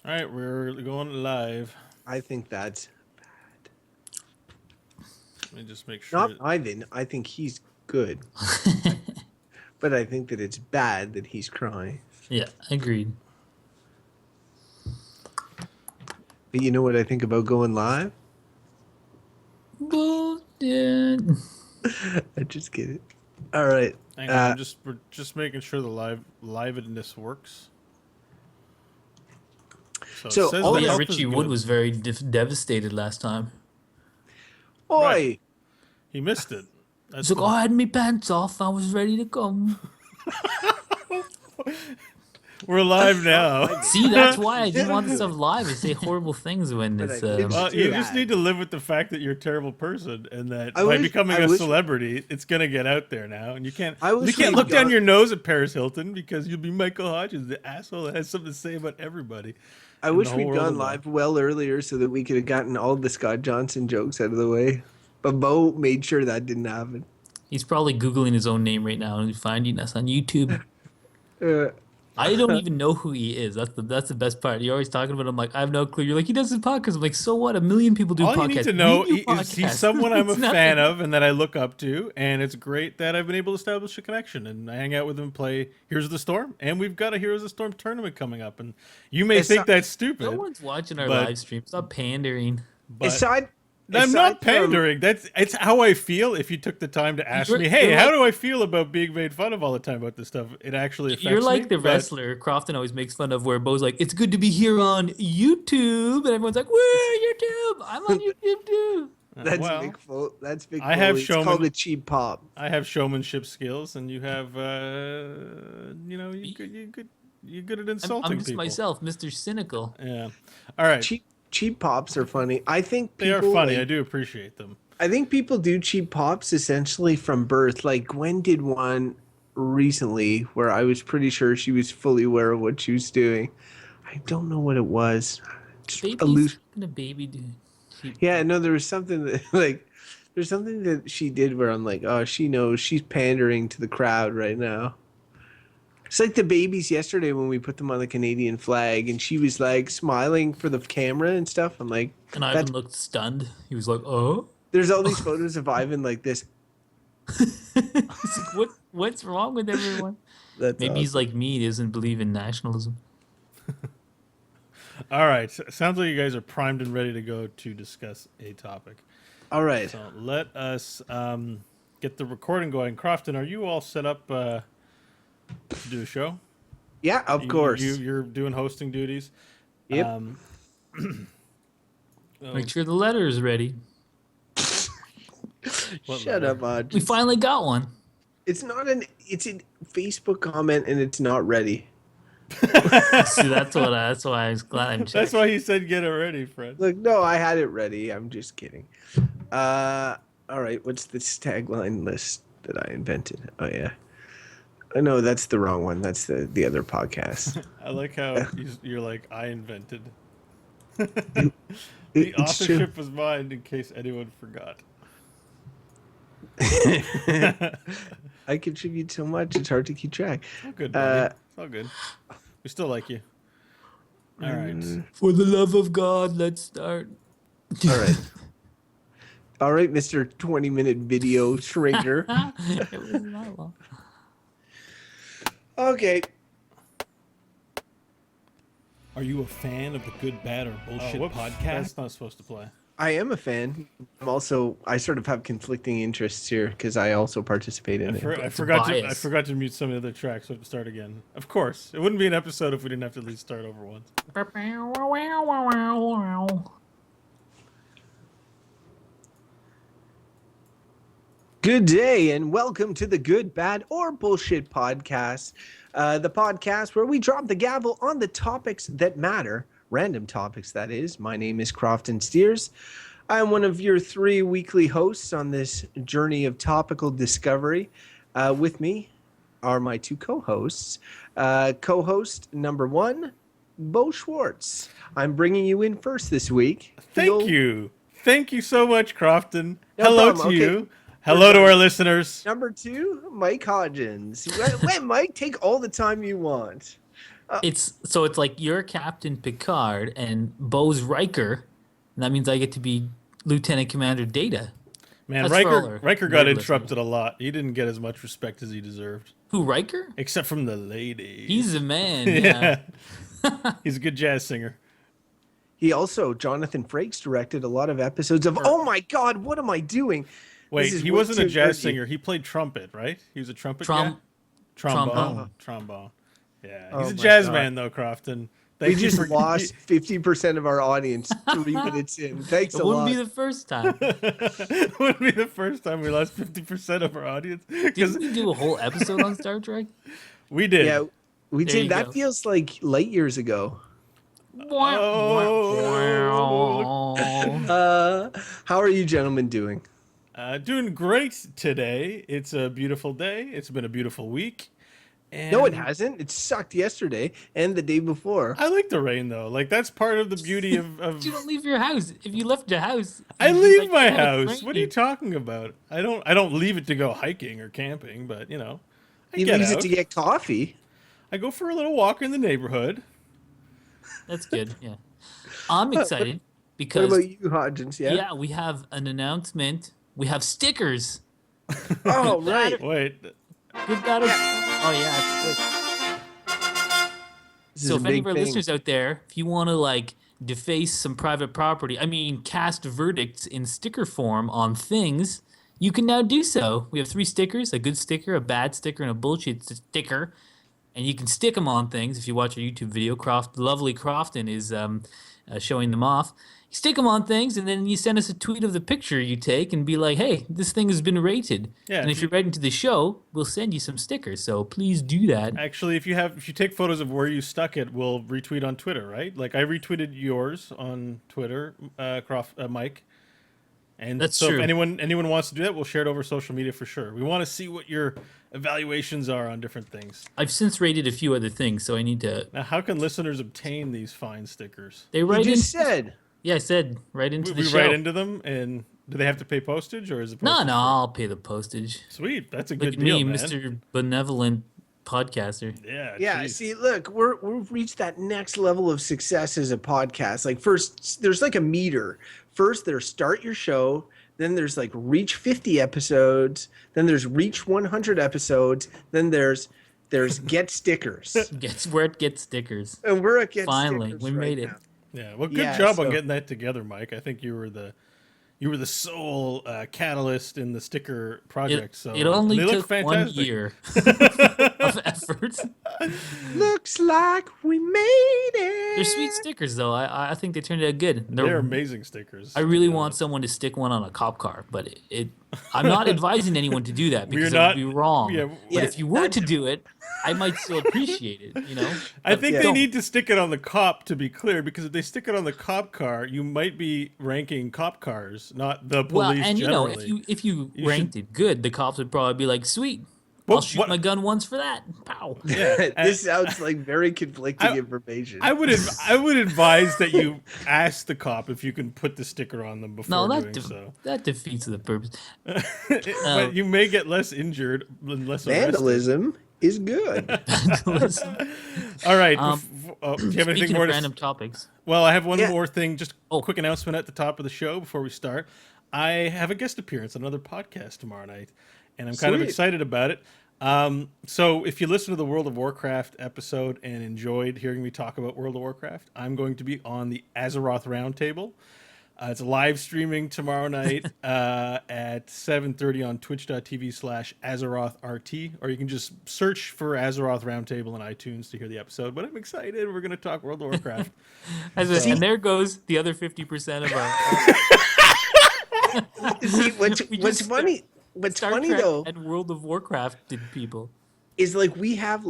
All right, we're going live. I think that's Let me just make not sure. Ivan. I think he's good, but I think that it's bad that he's crying. Yeah, agreed. But you know what I think about going live? Bullshit. I just get it. All right. Hang on, we're just making sure the livedness works. So, it says all the Yeah, health Richie is Wood good. was very devastated last time. Oi! Right. He missed it. He's like, I had my pants off. I was ready to come. We're live now. See, that's why I didn't want this stuff live. I say horrible things when But it's... I think Well, it's you bad. just need to live with the fact that you're a terrible person, and that I by wish- becoming I a wish- celebrity, it's gonna get out there now, and you can't we'd look down gone- your nose at Paris Hilton because you'll be Michael Hodges, the asshole that has something to say about everybody. I in wish the we'd whole world gone of live well earlier so that we could have gotten all the Scott Johnson jokes out of the way. But Beau made sure that didn't happen. He's probably Googling his own name right now and finding us on YouTube. Uh, I don't even know who he is. That's the best part. You're always talking about him like, I have no clue. You're like, he does his podcast. I'm like, so what? A million people do All podcasts. you need to know We do is he's podcasts. someone I'm a It's nothing. fan of and that I look up to, and it's great that I've been able to establish a connection. And I hang out with him, play Heroes of the Storm, and we've got a Heroes of the Storm tournament coming up. And you may think that's stupid. No one's watching our but- live stream. Stop pandering. but aside I'm aside not from- pandering. It's how I feel. If you took the time to ask You're- me, hey, you're how like- do I feel about being made fun of all the time about this stuff? It actually affects me. You're like the but- wrestler Crofton always makes fun of, where Beau's like, it's good to be here on YouTube. And everyone's like, woo, YouTube. I'm on YouTube too. That's well, big. That's big. I have Foley. showman- It's called a cheap pop. I have showmanship skills, and you have, you're good at insulting I'm just people. myself, Mr. Cynical. Yeah. All right. Cheap pops are funny. I think They people, are funny. like, I do appreciate them. I think people do cheap pops essentially from birth. Like Gwen did one recently where I was pretty sure she was fully aware of what she was doing. I don't know what it was. Just a loose. Baby's a baby, dude. Yeah, no, there was something that there's something that she did where I'm like, oh, she knows she's pandering to the crowd right now. It's like the babies yesterday when we put them on the Canadian flag and she was like smiling for the camera and stuff. I'm like, And Ivan looked stunned. He was like, oh? there's all these photos of Ivan like this. He's like, what's wrong with everyone? That's Maybe he's like me, he doesn't believe in nationalism. All right. Sounds like you guys are primed and ready to go to discuss a topic. all right. So let us get the recording going. Crofton, are you all set up to do a show? Yeah, of course. You're doing hosting duties. Yep. Make sure the letter is ready. Shut up, Odd. We finally got one. It's not an. It's a Facebook comment and it's not ready. See, that's why I was glad I'm checking. That's why he said get it ready, Fred. Look, no, I had it ready. I'm just kidding. All right. What's this tagline list that I invented? Oh yeah. Oh no, that's the wrong one. That's the other podcast. I like how you're like, I invented. It's The true. authorship was mine, in case anyone forgot. I contribute so much; it's hard to keep track. All good, buddy. It's all good. We still like you. All right. For the love of God, let's start. All right. All right, Mr. 20-minute video shrinker. It was not long. Okay. Are you a fan of the Good, Bad, or Bullshit Whoops, podcast? That's not supposed to play. I am a fan. I sort of have conflicting interests here because I also participate in it. I forgot bias. to mute some of the other tracks, so I have to start again. Of course. It wouldn't be an episode if we didn't have to at least start over once. Good day and welcome to the Good, Bad, or Bullshit podcast. The podcast where we drop the gavel on the topics that matter. Random topics, that is. My name is Crofton Steers. I am one of your 3 weekly hosts on this journey of topical discovery. With me are my 2 co-hosts. Co-host number 1, Beau Schwartz. I'm bringing you in first this week. Thank you. Thank you so much, Crofton. No Hello problem. to Okay. you. Hello to our listeners. Number 2, Mike Hodgins. Let Mike take all the time you want. It's like you're Captain Picard and Beau's Riker, and that means I get to be Lieutenant Commander Data. Man, That's for all our Riker got nerd interrupted a lot. He didn't get as much respect as he deserved, Who, Riker? except from the ladies. He's a man. Yeah. He's a good jazz singer. He also, Jonathan Frakes, directed a lot of episodes of. Oh my God, what am I doing? Wait, This is he way wasn't a too jazz nerdy. singer. He played trumpet, right? He was a trumpet guy? Trombone. Trombone. Yeah, Oh he's a my jazz God. man, though, Crofton. We Thank you just for lost 50% of our audience 3 minutes in. Thanks It a wouldn't lot. be the first time. It wouldn't be the first time we lost 50% of our audience. Didn't we do a whole episode on Star Trek? We did. Yeah, we There you did. That go. feels like light years ago. Oh. How are you gentlemen doing? Doing great today. It's a beautiful day. It's been a beautiful week. And No, it hasn't. It sucked yesterday and the day before. I like the rain, though. Like, that's part of the beauty of You don't leave your house. If you left your house, I you'd be leave like, my "Oh, house. it's What are you raining." talking about? I don't leave it to go hiking or camping, but I He get leaves out. it to get coffee. I go for a little walk in the neighborhood. That's good. Yeah, I'm excited What because about you, Hodgins? Yeah. yeah, we have an announcement. We have stickers. Oh, right. Wait, Good, bad, or- Oh yeah. It's good. This is So a if any big of our thing. listeners out there, if you want to deface some private property, cast verdicts in sticker form on things, you can now do so. We have 3 stickers: a good sticker, a bad sticker, and a bullshit sticker. And you can stick them on things. If you watch our YouTube video, lovely Crofton is showing them off. You stick them on things, and then you send us a tweet of the picture you take and be like, hey, this thing has been rated. Yeah, and if if you're writing to the show, we'll send you some stickers. So please do that. actually, if you take photos of where you stuck it, we'll retweet on Twitter, right? Like I retweeted yours on Twitter, Mike. And That's so true. if anyone wants to do that, we'll share it over social media for sure. We want to see what your evaluations are on different things. I've since rated a few other things, so I need to. Now, how can listeners obtain these fine stickers? They You write in. just said. Yeah, I said right into We the show. write into them, and do they have to pay postage, or is it? No, postage no, free? I'll pay the postage. Sweet, that's a Look good at deal, me, man. Mr. Benevolent Podcaster. Yeah, Yeah, geez. see, look, we've reached that next level of success as a podcast. Like first, there's like a meter. First, there's start your show. Then there's reach 50 episodes. Then there's reach 100 episodes. Then there's get stickers. Where it gets stickers. And we're at get Finally, stickers we right made it. now. Yeah, well, good Yeah, job on so- getting that together, Mike. I think you were the sole catalyst in the sticker project. So It only they look took 1 fantastic. year of effort. Looks like we made it. They're sweet stickers, though. I think they turned out good. They're amazing stickers. I really want someone to stick one on a cop car, but I'm not advising anyone to do that because it not- would be wrong. yeah, but yeah, if you were to do it, I might still appreciate it, I think Yeah. they need to stick it on the cop, to be clear, because if they stick it on the cop car, you might be ranking cop cars, not the police Well, and generally. if you You ranked it good, the cops would probably be like, "Sweet, I'll shoot what- my gun once for that." Pow. Yeah, This sounds like very conflicting I- information. I would advise that you ask the cop if you can put the sticker on them before No, doing so. that defeats the purpose. But you may get less injured and less arrested. Vandalism is good. Listen, All right. Um, do you have anything speaking more of to random topics, Well, I have one Yeah. more thing. Just a Oh. quick announcement at the top of the show before we start. I have a guest appearance on another podcast tomorrow night, and I'm kind of Sweet. excited about it. So if you listen to the World of Warcraft episode and enjoyed hearing me talk about World of Warcraft, I'm going to be on the Azeroth Roundtable. It's live streaming tomorrow night at 7:30 on twitch.tv/AzerothRT, or you can just search for Azeroth Roundtable on iTunes to hear the episode. But I'm excited. We're going to talk World of Warcraft. and there goes the other 50% of our See, what's We what's just funny? What's Star funny Trek though and World of Warcraft did people. is we have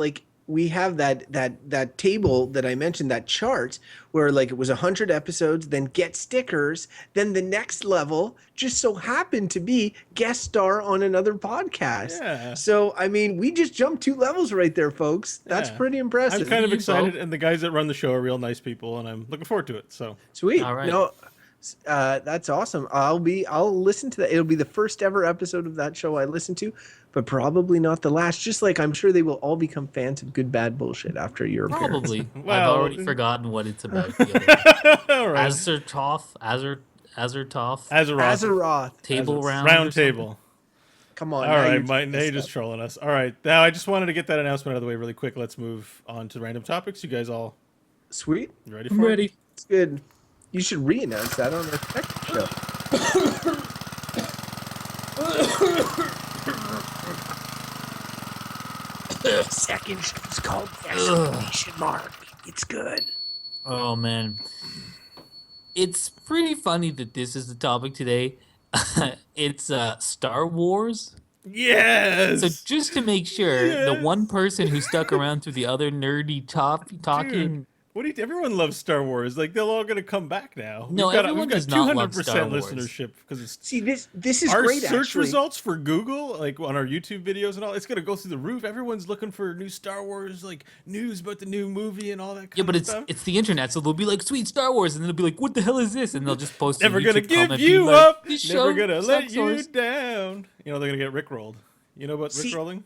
that table that I mentioned, that chart where it was 100 episodes, then get stickers, then the next level just so happened to be guest star on another podcast. Yeah. So I mean, we just jumped 2 levels right there, folks. That's Yeah. pretty impressive. I'm kind of You, excited, Beau. and the guys that run the show are real nice people, and I'm looking forward to it. So Sweet. All right. No, That's awesome. I'll listen to that. It'll be the first ever episode of that show I listen to, but probably not the last. Just like I'm sure they will all become fans of Good Bad Bullshit after your appearance. Probably. I've Well, already forgotten what it's about. The other one. all right. Azertoth, Azeroth. Azeroth. table round. Round or something? table. Come on. All now right, you're Mike, now you're messed just up. trolling us. All right, now I just wanted to get that announcement out of the way really quick. Let's move on to random topics. You guys all Sweet. ready for I'm ready. It's good. You should re-announce that on the next show. Second show's called exclamation mark. It's good. Oh man, it's pretty funny that this is the topic today. It's Star Wars. it? Yes. So just to make sure, the Yes. one person who stuck around through the other nerdy talking. Dude, what do you? Everyone loves Star Wars. Like they're all gonna come back now. No, everyone does not love Star Wars. listenership because it's See, this is our great. search actually. results for Google, like on our YouTube videos and all. It's gonna go through the roof. Everyone's looking for new Star Wars, like news about the new movie and all that. Kind Yeah, but of stuff. it's the internet, so they'll be like, "Sweet Star Wars," and then they'll be like, "What the hell is this?" And they'll just post. a Never gonna YouTube give comment you being like, up. "This Never show gonna let sucks, you Horse." down. You know they're gonna get rickrolled. You know about See, rickrolling?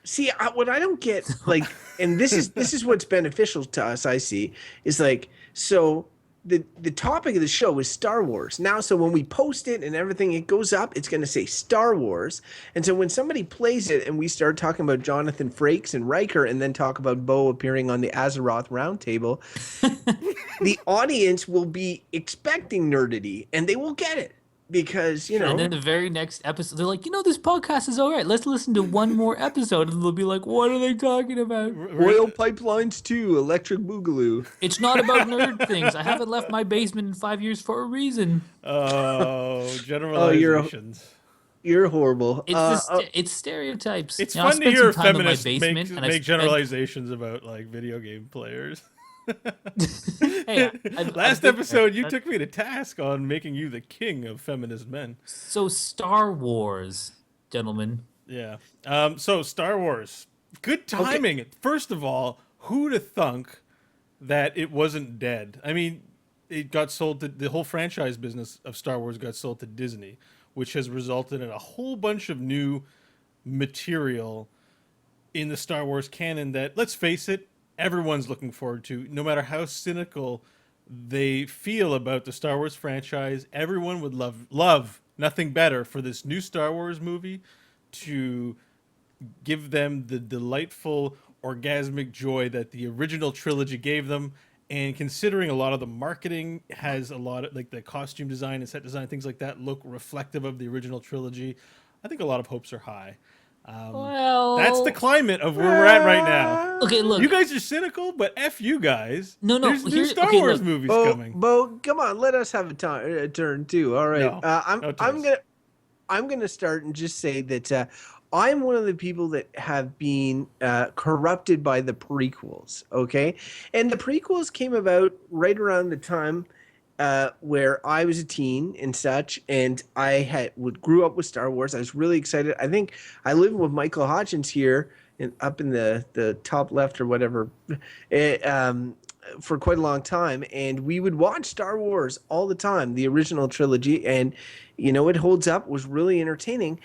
See, what I don't get, like, and this is what's beneficial to us. I see is like, so the topic of the show is Star Wars now. So when we post it and everything, it goes up. It's going to say Star Wars, and so when somebody plays it and we start talking about Jonathan Frakes and Riker, and then talk about Beau appearing on the Azeroth Roundtable, the audience will be expecting nerdity, and they will get it. Because, you know, And then the very next episode, they're like, this podcast is all right. Let's listen to one more episode. And they'll be like, what are they talking about? oil pipelines too, electric boogaloo. It's not about nerd things. I haven't left my basement in 5 years for a reason. Oh, generalizations. You're horrible. It's stereotypes. It's I fun to spent hear some time in my feminists basement and I make spent- generalizations about like video game players. Hey, Last episode, you took me to task on making you the king of feminist men. So Star Wars, gentlemen. Yeah. So Star Wars, good timing. First of all, who'd have thunk that it wasn't dead? I mean, it got sold to the whole franchise business of Star Wars got sold to Disney, which has resulted in a whole bunch of new material in the Star Wars canon that, let's face it, everyone's looking forward to. No matter how cynical they feel about the Star Wars franchise, everyone would love nothing better for this new Star Wars movie to give them the delightful orgasmic joy that the original trilogy gave them. And considering a lot of the marketing has a lot of, like, the costume design and set design, things like that look reflective of the original trilogy, I think a lot of hopes are high. Well, That's the climate of where we're at right now. Okay, look. You guys are cynical, but F you guys. No, There's new here- Star okay, Wars look. movies Beau, coming. Beau, come on, let us have a turn too. All right, No, no turns. I'm gonna start and just say that I'm one of the people that have been corrupted by the prequels. Okay, and the prequels came about right around the time where I was a teen and such, and I grew up with Star Wars. I was really excited. I think I lived with Michael Hodgins here up in the top left or whatever for quite a long time, and we would watch Star Wars all the time, the original trilogy, and it holds up, was really entertaining.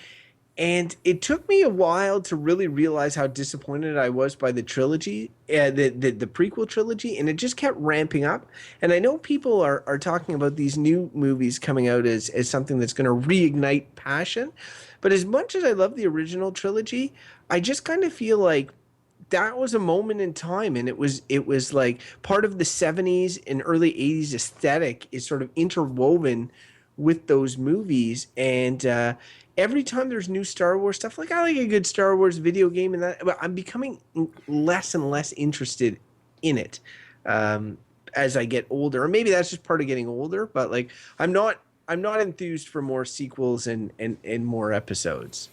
And it took me a while to really realize how disappointed I was by the trilogy, the prequel trilogy, and it just kept ramping up. And I know people are talking about these new movies coming out as something that's going to reignite passion. But as much as I love the original trilogy, I just kind of feel like that was a moment in time, and it was like part of the 70s and early 80s aesthetic is sort of interwoven with those movies. And every time there's new Star Wars stuff, like I like a good Star Wars video game, and that, but I'm becoming less and less interested in it as I get older. Or maybe that's just part of getting older. But like I'm not enthused for more sequels and more episodes.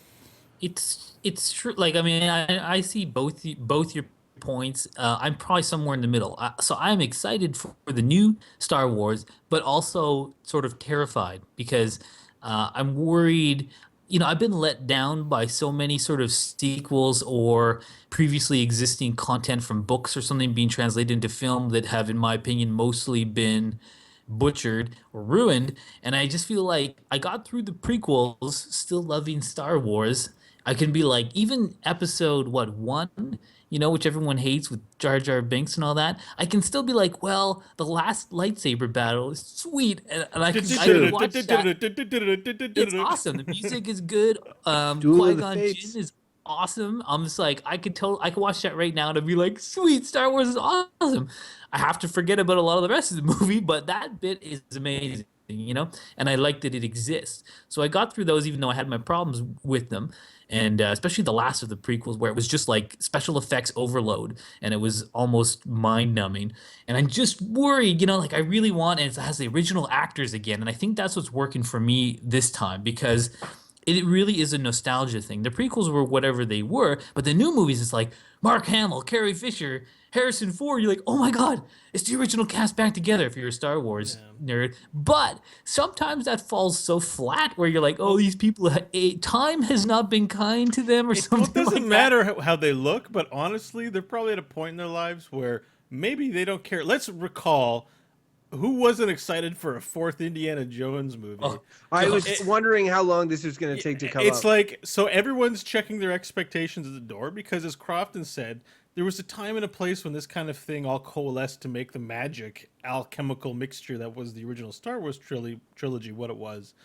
It's true. Like, I mean, I see both your points. I'm probably somewhere in the middle. So I'm excited for the new Star Wars, but also sort of terrified because I'm worried. I've been let down by so many sort of sequels or previously existing content from books or something being translated into film that have, in my opinion, mostly been butchered or ruined. And I just feel like I got through the prequels still loving Star Wars. I can be like, even episode, what, one, which everyone hates with Jar Jar Binks and all that. I can still be like, well, the last lightsaber battle is sweet. And I can watch that. It's awesome. The music is good. Duel of the Qui-Gon Fates. Jinn is awesome. I'm just like, I could watch that right now and I'd be like, sweet, Star Wars is awesome. I have to forget about a lot of the rest of the movie, but that bit is amazing, and I like that it exists. So I got through those even though I had my problems with them. And especially the last of the prequels, where it was just like special effects overload, and it was almost mind numbing. And I'm just worried, like I really want, and it has the original actors again. And I think that's what's working for me this time, because it really is a nostalgia thing. The prequels were whatever they were, but the new movies, it's like Mark Hamill, Carrie Fisher, Harrison Ford. You're like, oh my God, it's the original cast back together if you're a Star Wars nerd. But sometimes that falls so flat where you're like, oh, these people, time has not been kind to them or something It doesn't like that. matter how they look, but honestly, they're probably at a point in their lives where maybe they don't care. Let's recall who wasn't excited for a fourth Indiana Jones movie. Oh, I was wondering how long this was going to take to come It's up. like, so everyone's checking their expectations at the door because, as Crofton said, there was a time and a place when this kind of thing all coalesced to make the magic alchemical mixture that was the original Star Wars trilogy what it was.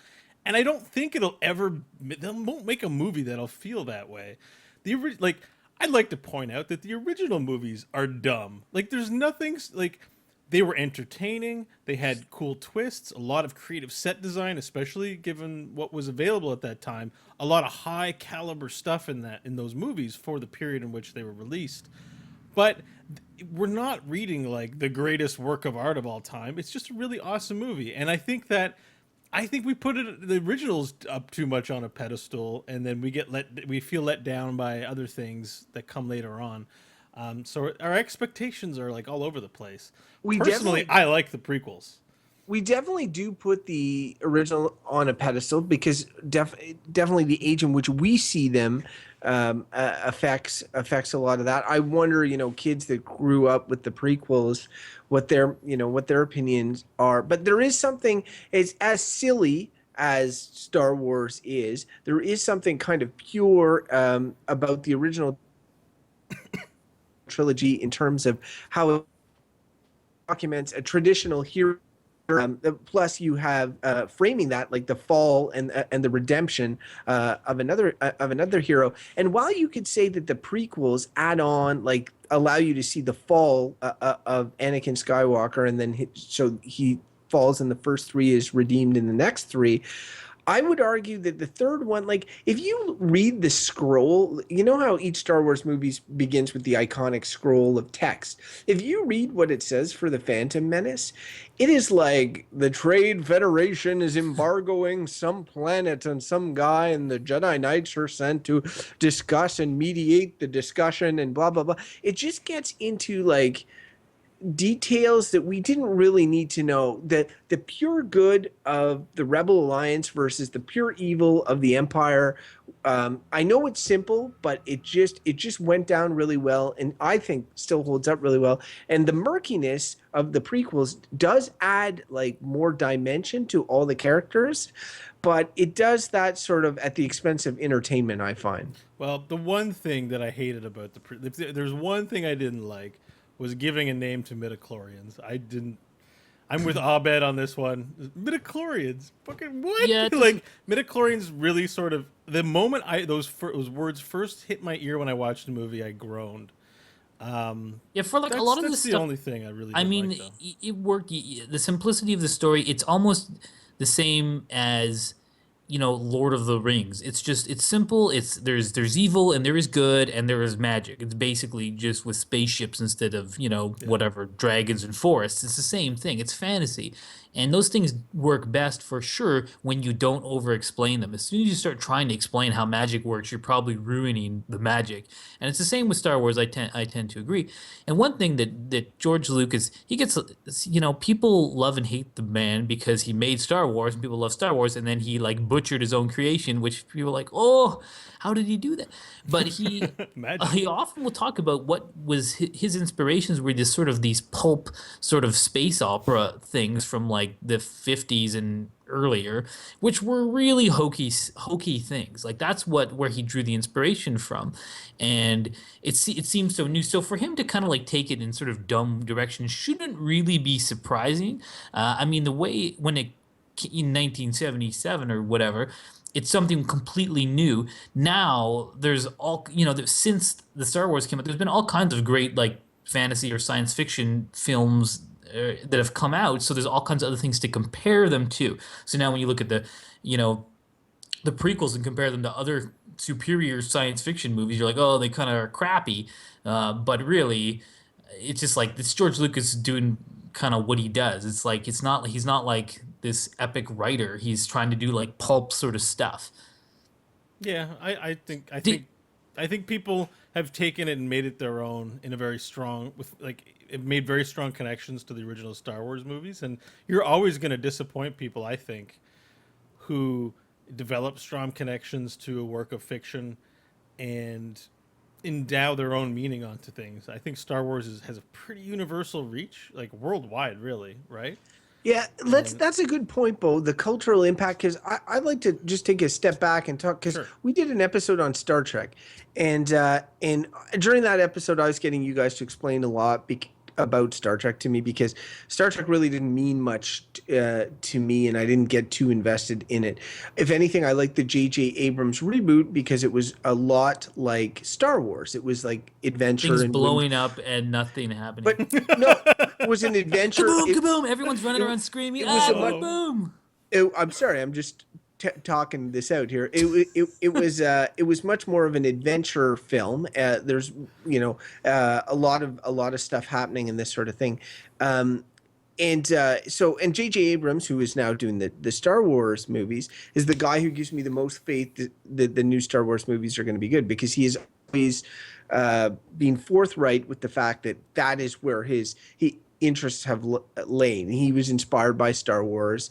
And I don't think they won't make a movie that'll feel that way. I'd like to point out that the original movies are dumb. Like, there's nothing, like, they were entertaining. They had cool twists, a lot of creative set design, especially given what was available at that time. A lot of high caliber stuff in those movies for the period in which they were released. But we're not reading like the greatest work of art of all time. It's just a really awesome movie, and I think we put the originals up too much on a pedestal, and then we feel let down by other things that come later on. So our expectations are like all over the place. Personally, I like the prequels. We definitely do put the original on a pedestal because definitely the age in which we see them affects a lot of that. I wonder, kids that grew up with the prequels, what their opinions are. But there is something as silly as Star Wars is. There is something kind of pure about the original trilogy in terms of how it documents a traditional hero. Plus, you have framing that like the fall and the redemption of another hero. And while you could say that the prequels add on, like allow you to see the fall of Anakin Skywalker, and then so he falls in the first three, is redeemed in the next three. I would argue that the third one, like if you read the scroll, you know how each Star Wars movie begins with the iconic scroll of text. If you read what it says for the Phantom Menace, it is like the Trade Federation is embargoing some planet and some guy, and the Jedi Knights are sent to discuss and mediate the discussion and blah, blah, blah. It just gets into like details that we didn't really need to know, that the pure good of the Rebel Alliance versus the pure evil of the Empire. I know it's simple, but it just went down really well, and I think still holds up really well. And the murkiness of the prequels does add like more dimension to all the characters, but it does that sort of at the expense of entertainment, I find. Well, the one thing that I hated about there's one thing I didn't like, was giving a name to midichlorians. I'm with Abed on this one. Midichlorians, fucking what? Yeah, like midichlorians really sort of, the moment those words first hit my ear when I watched the movie, I groaned. Yeah, for like a lot of that's this the stuff. only thing I really. I mean, like, though. it worked. The simplicity of the story, it's almost the same as, Lord of the Rings. It's simple. There's evil and there is good and there is magic. It's basically just with spaceships instead of, whatever, dragons and forests. It's the same thing. It's fantasy. And those things work best for sure when you don't over explain them. As soon as you start trying to explain how magic works, you're probably ruining the magic. And it's the same with Star Wars. I tend to agree. And one thing that George Lucas, he gets, people love and hate the man because he made Star Wars and people love Star Wars, and then he like butchered his own creation, which people are like, oh, how did he do that? But Magic. he often will talk about what was his inspirations were this sort of these pulp sort of space opera things from like the 50s and earlier, which were really hokey things. Like that's where he drew the inspiration from, and it seems so new. So for him to kind of like take it in sort of dumb direction shouldn't really be surprising. I mean, the way when it in 1977 or whatever, it's something completely new. Now there's all since the Star Wars came out, there's been all kinds of great like fantasy or science fiction films that have come out. So there's all kinds of other things to compare them to. So now when you look at the prequels and compare them to other superior science fiction movies, you're like, oh, they kind of are crappy. But really, it's just like it's George Lucas doing kind of what he does. It's like he's not like this epic writer. He's trying to do like pulp sort of stuff. Yeah, I think people have taken it and made it their own in a very strong with like it made very strong connections to the original Star Wars movies, and you're always going to disappoint people, I think, who develop strong connections to a work of fiction and endow their own meaning onto things. I think Star Wars has a pretty universal reach, like worldwide, really, right? Yeah, that's a good point, Beau. The cultural impact, because I'd like to just take a step back and talk, because Sure. we did an episode on Star Trek, and during that episode, I was getting you guys to explain a lot about Star Trek to me, because Star Trek really didn't mean much to me, and I didn't get too invested in it. If anything, I liked the J.J. Abrams reboot because it was a lot like Star Wars. It was like adventure Things and blowing up and nothing happening. but no, it was an adventure. Kaboom, kaboom! Everyone's running around screaming. it was a much- Boom! I'm sorry, I'm just talking this out here. It was much more of an adventure film. There's a lot of stuff happening in this sort of thing. And J.J. Abrams, who is now doing the Star Wars movies, is the guy who gives me the most faith that the new Star Wars movies are going to be good, because he is always being forthright with the fact that is where his interests have lain. He was inspired by Star Wars.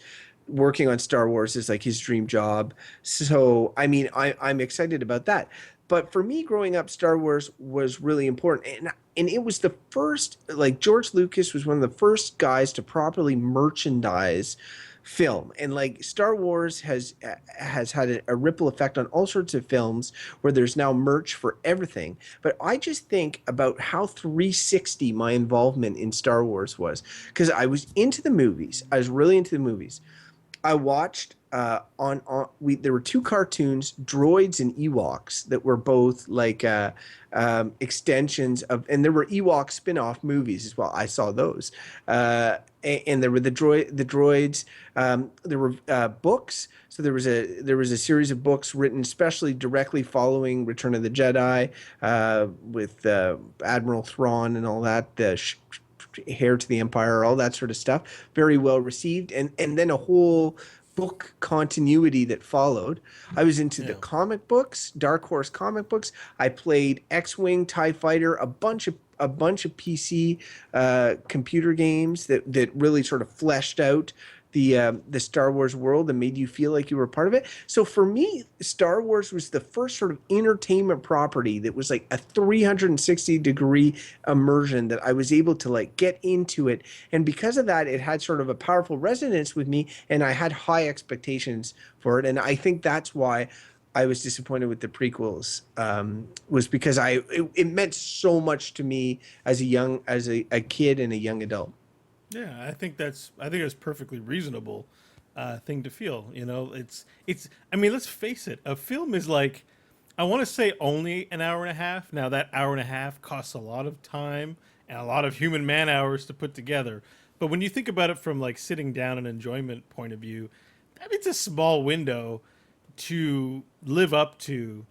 Working on Star Wars is like his dream job. So, I mean, I'm excited about that. But for me, growing up, Star Wars was really important. And it was the first, like George Lucas was one of the first guys to properly merchandise film. And like Star Wars has had a ripple effect on all sorts of films where there's now merch for everything. But I just think about how 360 my involvement in Star Wars was, because I was into the movies. I was really into the movies. I watched there were two cartoons, Droids and Ewoks, that were both like extensions of, and there were Ewok spin-off movies as well. I saw those, and there were the droids. There were books. So there was a series of books written especially directly following Return of the Jedi, with Admiral Thrawn and all that. Heir to the Empire, all that sort of stuff, very well received, and then a whole book continuity that followed. I was into the comic books, Dark Horse comic books. I played X-Wing, TIE Fighter, a bunch of PC computer games that really sort of fleshed out the Star Wars world and made you feel like you were part of it. So for me, Star Wars was the first sort of entertainment property that was like a 360-degree immersion that I was able to like get into it. And because of that, it had sort of a powerful resonance with me, and I had high expectations for it. And I think that's why I was disappointed with the prequels, was because it meant so much to me as a kid and a young adult. Yeah, I think that's perfectly reasonable thing to feel. You know, it's. I mean, let's face it. A film is like, I want to say only an hour and a half. Now that hour and a half costs a lot of time and a lot of human man hours to put together. But when you think about it from like sitting down and enjoyment point of view, I mean, it's a small window to live up to,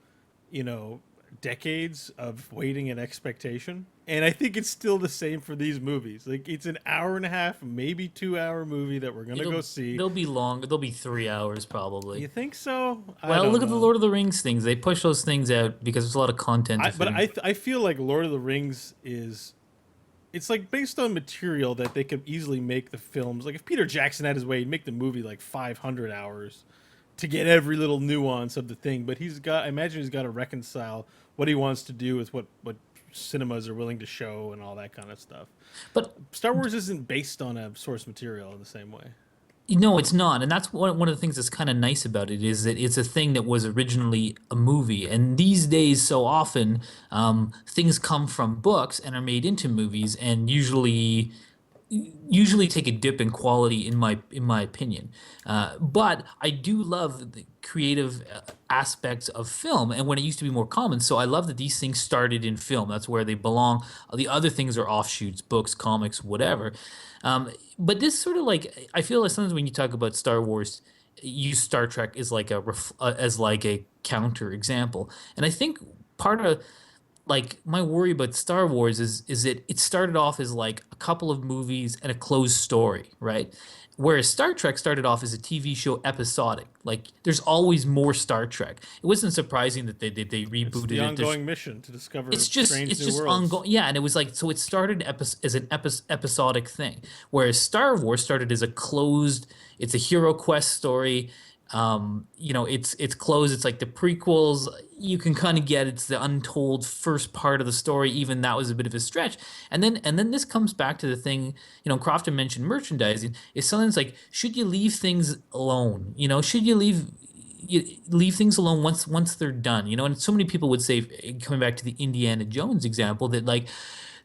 decades of waiting and expectation. And I think it's still the same for these movies. Like, it's an hour and a half, maybe 2 hour movie that we're going to go see. They'll be long. They'll be 3 hours probably. You think so? Well, look at the Lord of the Rings things. They push those things out because there's a lot of content. I feel like Lord of the Rings it's like based on material that they could easily make the films. Like if Peter Jackson had his way, he'd make the movie like 500 hours. to get every little nuance of the thing. But I imagine he's got to reconcile what he wants to do with what cinemas are willing to show and all that kind of stuff. But Star Wars isn't based on a source material in the same way. no, it's not, and that's one of the things that's kind of nice about it is that it's a thing that was originally a movie, and these days, so often, things come from books and are made into movies, and usually take a dip in quality in my opinion. But I do love the creative aspects of film, and when it used to be more common. So I love that these things started in film. That's where they belong. The other things are offshoots, books, comics, whatever. But this sort of like I feel like sometimes when you talk about Star Wars, use Star Trek as like as like a counter example, and I think part of like my worry about Star Wars is that it started off as like a couple of movies and a closed story, right? Whereas Star Trek started off as a TV show episodic. Like there's always more Star Trek. It wasn't surprising that they rebooted It's the it. ongoing mission to discover It's just strange it's new just worlds. ongoing, yeah. And it was like so it started as an episodic thing, whereas Star Wars started as a closed. It's a hero quest story. It's closed. It's like the prequels. You can kind of get it's the untold first part of the story. Even that was a bit of a stretch. And then this comes back to the thing. Crofton mentioned merchandising. Is sometimes like should you leave things alone? Should you leave things alone once they're done? And so many people would say, coming back to the Indiana Jones example, that like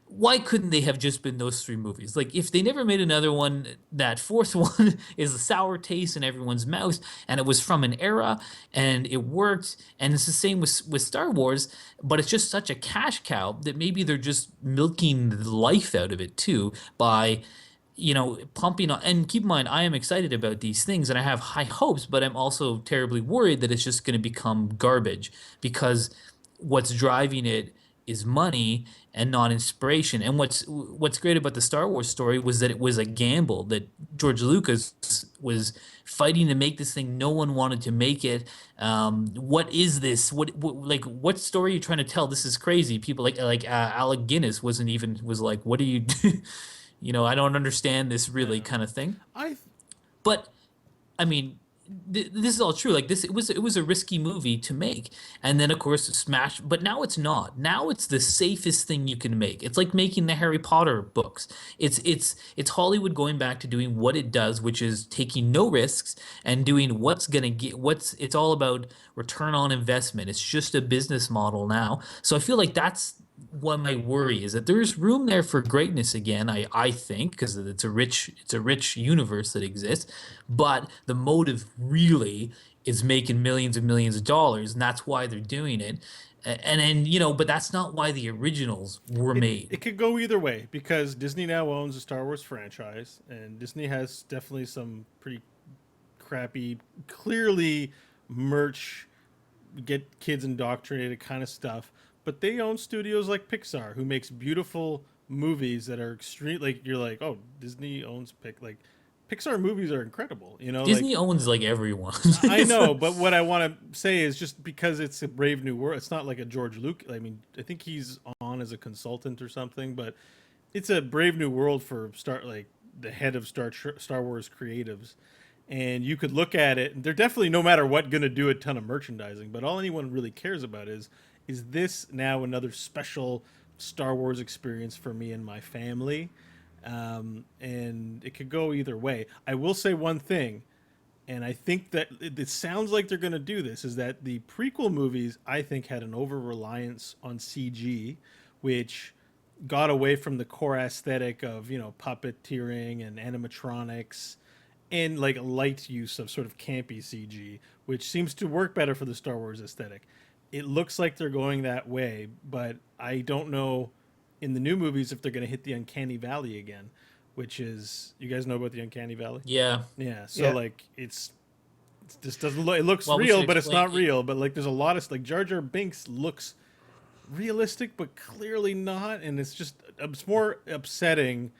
why couldn't they have just been those three movies? Like, if they never made another one, that fourth one is a sour taste in everyone's mouth, and it was from an era, and it worked, and it's the same with Star Wars, but it's just such a cash cow that maybe they're just milking the life out of it too by pumping on. And keep in mind, I am excited about these things and I have high hopes, but I'm also terribly worried that it's just going to become garbage because what's driving it is money and not inspiration. And what's great about the Star Wars story was that it was a gamble that George Lucas was fighting to make this thing. No one wanted to make it. What is this? What story are you trying to tell? This is crazy. People like Alec Guinness was like, what are you? I don't understand this really kind of thing. But I mean, this is all true. Like this, it was a risky movie to make, and then of course smash. But now it's not. Now it's the safest thing you can make. It's like making the Harry Potter books. It's Hollywood going back to doing what it does, which is taking no risks and doing what's gonna get. It's all about return on investment. It's just a business model now. So I feel like that's what my worry is, that there's room there for greatness again. I think because it's a rich universe that exists, but the motive really is making millions and millions of dollars, and that's why they're doing it. And then but that's not why the originals were made. It could go either way because Disney now owns a Star Wars franchise, and Disney has definitely some pretty crappy, clearly merch, get kids indoctrinated kind of stuff. But they own studios like Pixar, who makes beautiful movies that are extreme. Like you're like, oh, Disney owns Pixar movies are incredible. Disney owns like everyone. I know, but what I want to say is just because it's a Brave New World, it's not like a George Lucas. I mean, I think he's on as a consultant or something, but it's a Brave New World for the head of Star Wars creatives. And you could look at it, and they're definitely, no matter what, going to do a ton of merchandising. But all anyone really cares about is this now another special Star Wars experience for me and my family? And it could go either way. I will say one thing, and I think that it sounds like they're going to do this, is that the prequel movies, I think, had an over-reliance on CG, which got away from the core aesthetic of, puppeteering and animatronics and like a light use of sort of campy CG, which seems to work better for the Star Wars aesthetic. It looks like they're going that way, but I don't know in the new movies if they're going to hit the Uncanny Valley again, which is, you guys know about the Uncanny Valley? Yeah. Yeah. So like it just doesn't look, it looks Well, we real, should but it's not explain- real. But like there's a lot of like Jar Jar Binks looks realistic, but clearly not. And it's more upsetting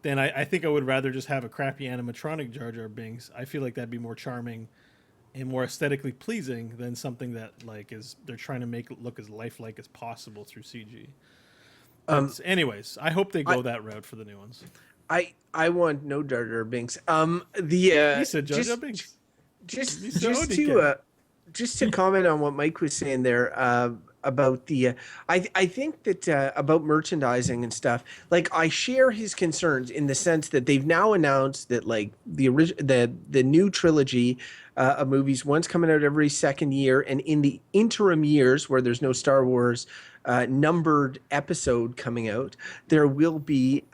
than I think I would rather just have a crappy animatronic Jar Jar Binks. I feel like that'd be more charming and more aesthetically pleasing than something that they're trying to make it look as lifelike as possible through CG. Anyways, I hope they go that route for the new ones. I want no Jar Jar Binks. He said Jar Jar Binks. just So just to just to comment on what Mike was saying there about the I think that about merchandising and stuff. Like I share his concerns in the sense that they've now announced that like the new trilogy of movies, one's coming out every second year, and in the interim years where there's no Star Wars numbered episode coming out, there will be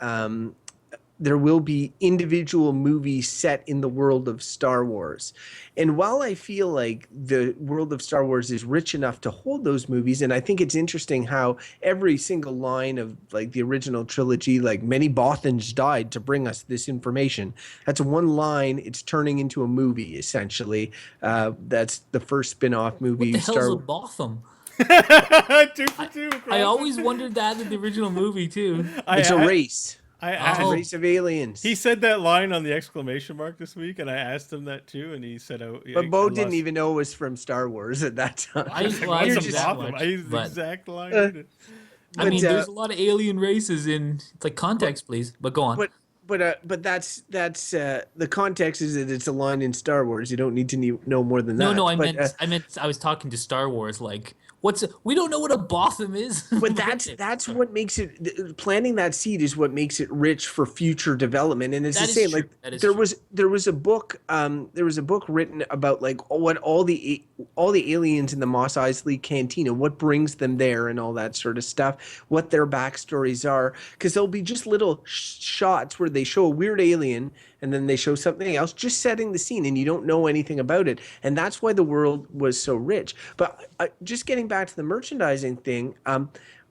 individual movies set in the world of Star Wars. And while I feel like the world of Star Wars is rich enough to hold those movies, and I think it's interesting how every single line of like the original trilogy, like many Bothans died to bring us this information. That's one line. It's turning into a movie, essentially. That's the first spin-off movie. What the hell's a Botham? 2 for 2. I always wondered that in the original movie too. It's a race. I It's asked, a race of aliens. He said that line on the exclamation mark this week, and I asked him that too, and he said, "Oh, But Beau didn't even know it was from Star Wars at that time. I What's knew a that Botham? much, I used the but- exact line. I mean, But, there's a lot of alien races in. It's like context, please. But go on. But that's the context is that it's a line in Star Wars. You don't need to know more than that. No, I But, meant I was talking to Star Wars. Like, we don't know what a Botham is. But that's what makes it, planting that seed is what makes it rich for future development. And it's That the is same. true. Like That is there true. was a book written about like what all the aliens in the Mos Eisley Cantina, what brings them there, and all that sort of stuff, what their backstories are, because there'll be just little shots where they show a weird alien and then they show something else, just setting the scene, and you don't know anything about it, and that's why the world was so rich. But just getting back to the merchandising thing,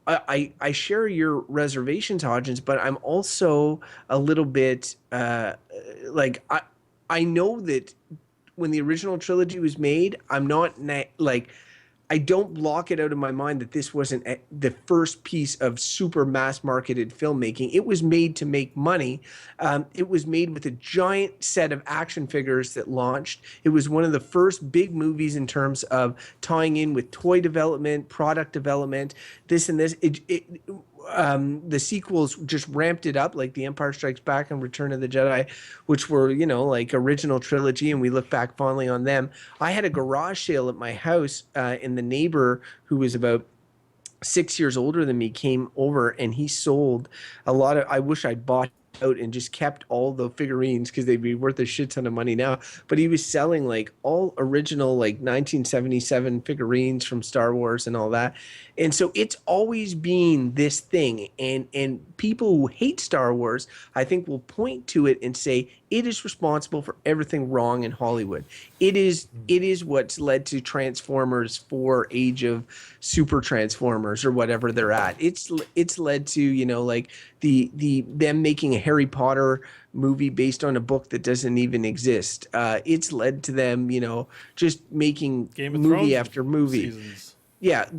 I share your reservations, Hodgins, but I'm also a little bit like I know that when the original trilogy was made, I'm not like I don't block it out of my mind that this wasn't the first piece of super mass marketed filmmaking. It was made to make money. It was made with a giant set of action figures that launched. It was one of the first big movies in terms of tying in with toy development, product development, this and this. The sequels just ramped it up, like The Empire Strikes Back and Return of the Jedi, which were, like original trilogy, and we look back fondly on them. I had a garage sale at my house, and the neighbor, who was about 6 years older than me, came over, and he sold a lot of, I wish I'd bought out and just kept all the figurines because they'd be worth a shit ton of money now, but he was selling like all original like 1977 figurines from Star Wars and all that. And so it's always been this thing, and people who hate Star Wars, I think, will point to it and say it is responsible for everything wrong in Hollywood. It is what's led to Transformers 4 Age of Super Transformers or whatever they're at. It's led to like them making a Harry Potter movie based on a book that doesn't even exist. It's led to them just making Game of movie Thrones after movie. seasons. Yeah,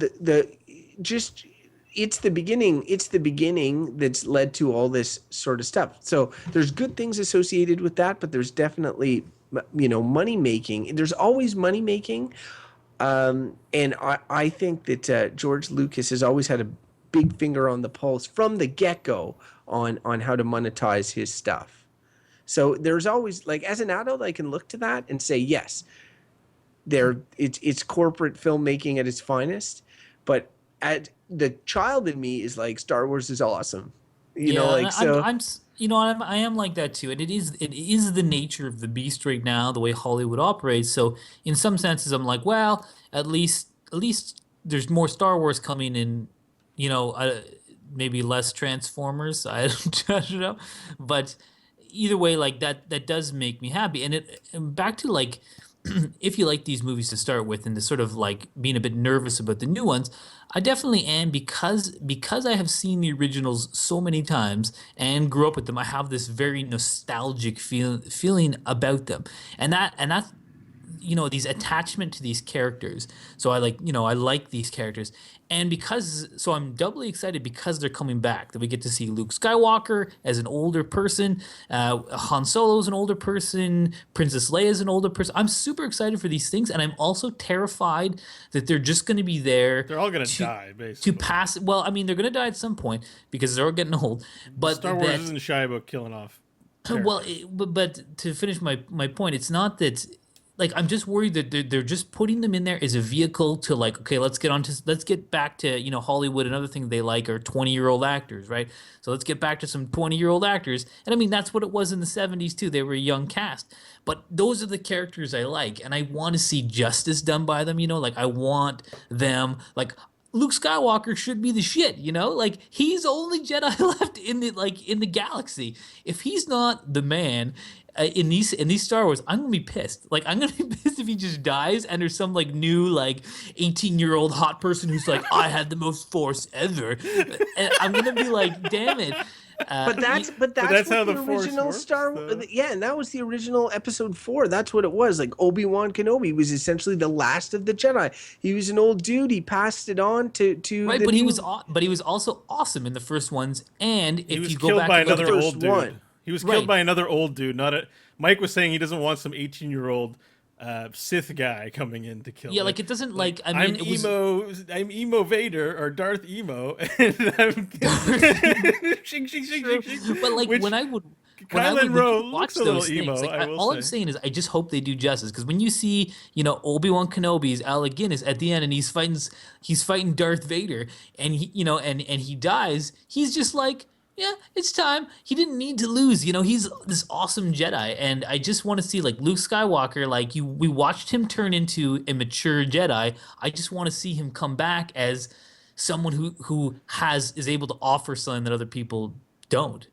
it's the beginning that's led to all this sort of stuff. So there's good things associated with that, but there's definitely money making. There's always money making, and I think that George Lucas has always had a big finger on the pulse from the get-go on how to monetize his stuff. So there's always, like, as an adult, I can look to that and say yes, it's corporate filmmaking at its finest, but at the child in me is like, Star Wars is awesome, I am like that too, and it is the nature of the beast right now, the way Hollywood operates. So in some senses, I'm like, well, at least there's more Star Wars coming in, maybe less Transformers. I don't know, but either way, like that does make me happy. And back to like, if you like these movies to start with, and to sort of like being a bit nervous about the new ones, I definitely am, because I have seen the originals so many times and grew up with them. I have this very nostalgic feeling about them, and that's these attachment to these characters. So I like these characters, and so I'm doubly excited because they're coming back, that we get to see Luke Skywalker as an older person, Han Solo as an older person, Princess Leia as an older person. I'm super excited for these things, and I'm also terrified that they're just going to be there. They're all going to die, basically. To pass. Well, I mean, they're going to die at some point because they're all getting old. But Star Wars isn't shy about killing off. Well, but to finish my point, it's not that like I'm just worried that they're just putting them in there as a vehicle to like, okay, let's get back to, Hollywood. Another thing they like are 20-year-old actors, right? So let's get back to some 20-year-old actors. And I mean, that's what it was in the 70s too. They were a young cast. But those are the characters I like, and I want to see justice done by them, like I want them like Luke Skywalker should be the shit, Like he's the only Jedi left in the galaxy. If he's not the man in these Star Wars, I'm gonna be pissed. Like I'm gonna be pissed if he just dies and there's some like new like 18-year-old hot person who's like, I had the most force ever, and I'm gonna be like, damn it. But that's that's what how the the Force original works, Star though. yeah, and that was the original Episode 4. That's what it was. Like Obi-Wan Kenobi was essentially the last of the Jedi. He was an old dude. He passed it on to Right, the but new, he was also awesome in the first ones, and He if was you go killed back by and look another at first old dude. one. He was Right. killed by another old dude. Not a. Mike was saying he doesn't want some 18-year-old Sith guy coming in to kill. yeah, him. like it doesn't like I mean it was I'm emo Vader or Darth Emo, and I'm shing, shing, shing, shing, shing. but like Which when I would Kylo Ren watch looks a little those emo, things, like I will all say. I'm saying is I just hope they do justice because when you see Obi-Wan Kenobi's Alec Guinness at the end and he's fighting Darth Vader and he and he dies, he's just like, yeah, it's time. He didn't need to lose. He's this awesome Jedi, and I just want to see like Luke Skywalker. Like we watched him turn into a mature Jedi. I just want to see him come back as someone who is able to offer something that other people don't.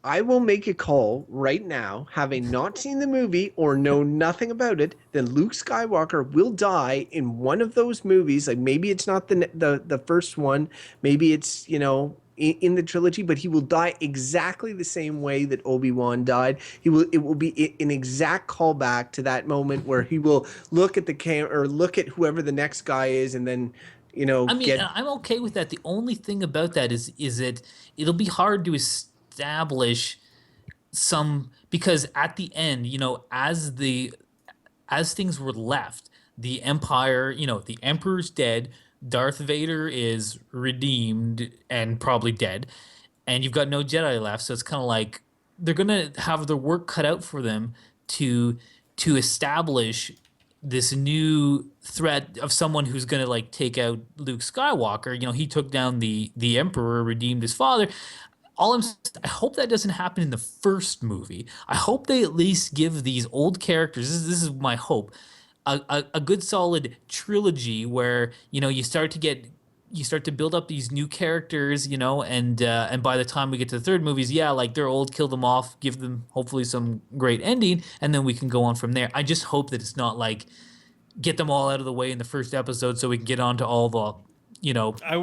I will make a call right now, having not seen the movie or know nothing about it, then Luke Skywalker will die in one of those movies. Like maybe it's not the first one, maybe it's, in the trilogy, but he will die exactly the same way that Obi-Wan died. It will be an exact callback to that moment where he will look at the camera or look at whoever the next guy is and then, I mean, I'm okay with that. The only thing about that is it'll be hard to establish some because at the end, as things were left, the Empire, the Emperor's dead, Darth Vader is redeemed and probably dead, and you've got no Jedi left. So it's kind of like they're gonna have their work cut out for them to establish this new threat of someone who's gonna like take out Luke Skywalker. He took down the Emperor, redeemed his father. I hope that doesn't happen in the first movie. I hope they at least give these old characters. This is my hope. A good solid trilogy where you start to build up these new characters, and by the time we get to the third movies, yeah, like they're old, kill them off, give them hopefully some great ending, and then we can go on from there. I just hope that it's not like get them all out of the way in the first episode so we can get on to all the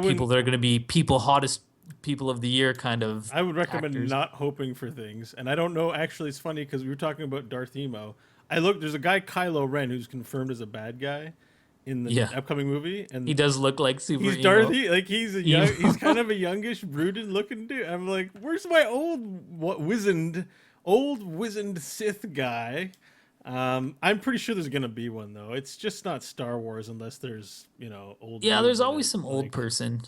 people that are going to be hottest people of the year kind of I would recommend actors. not hoping for things. And I don't know. Actually, it's funny because we were talking about Darth Emo. There's a guy, Kylo Ren, who's confirmed as a bad guy in the upcoming movie. And He does look like super he's emo. Darth. Like he's Emo. he's kind of a youngish, brooded looking dude. I'm like, where's my wizened Sith guy? I'm pretty sure there's gonna be one though. It's just not Star Wars unless there's old. Yeah, dudes there's in always it, some old like- person.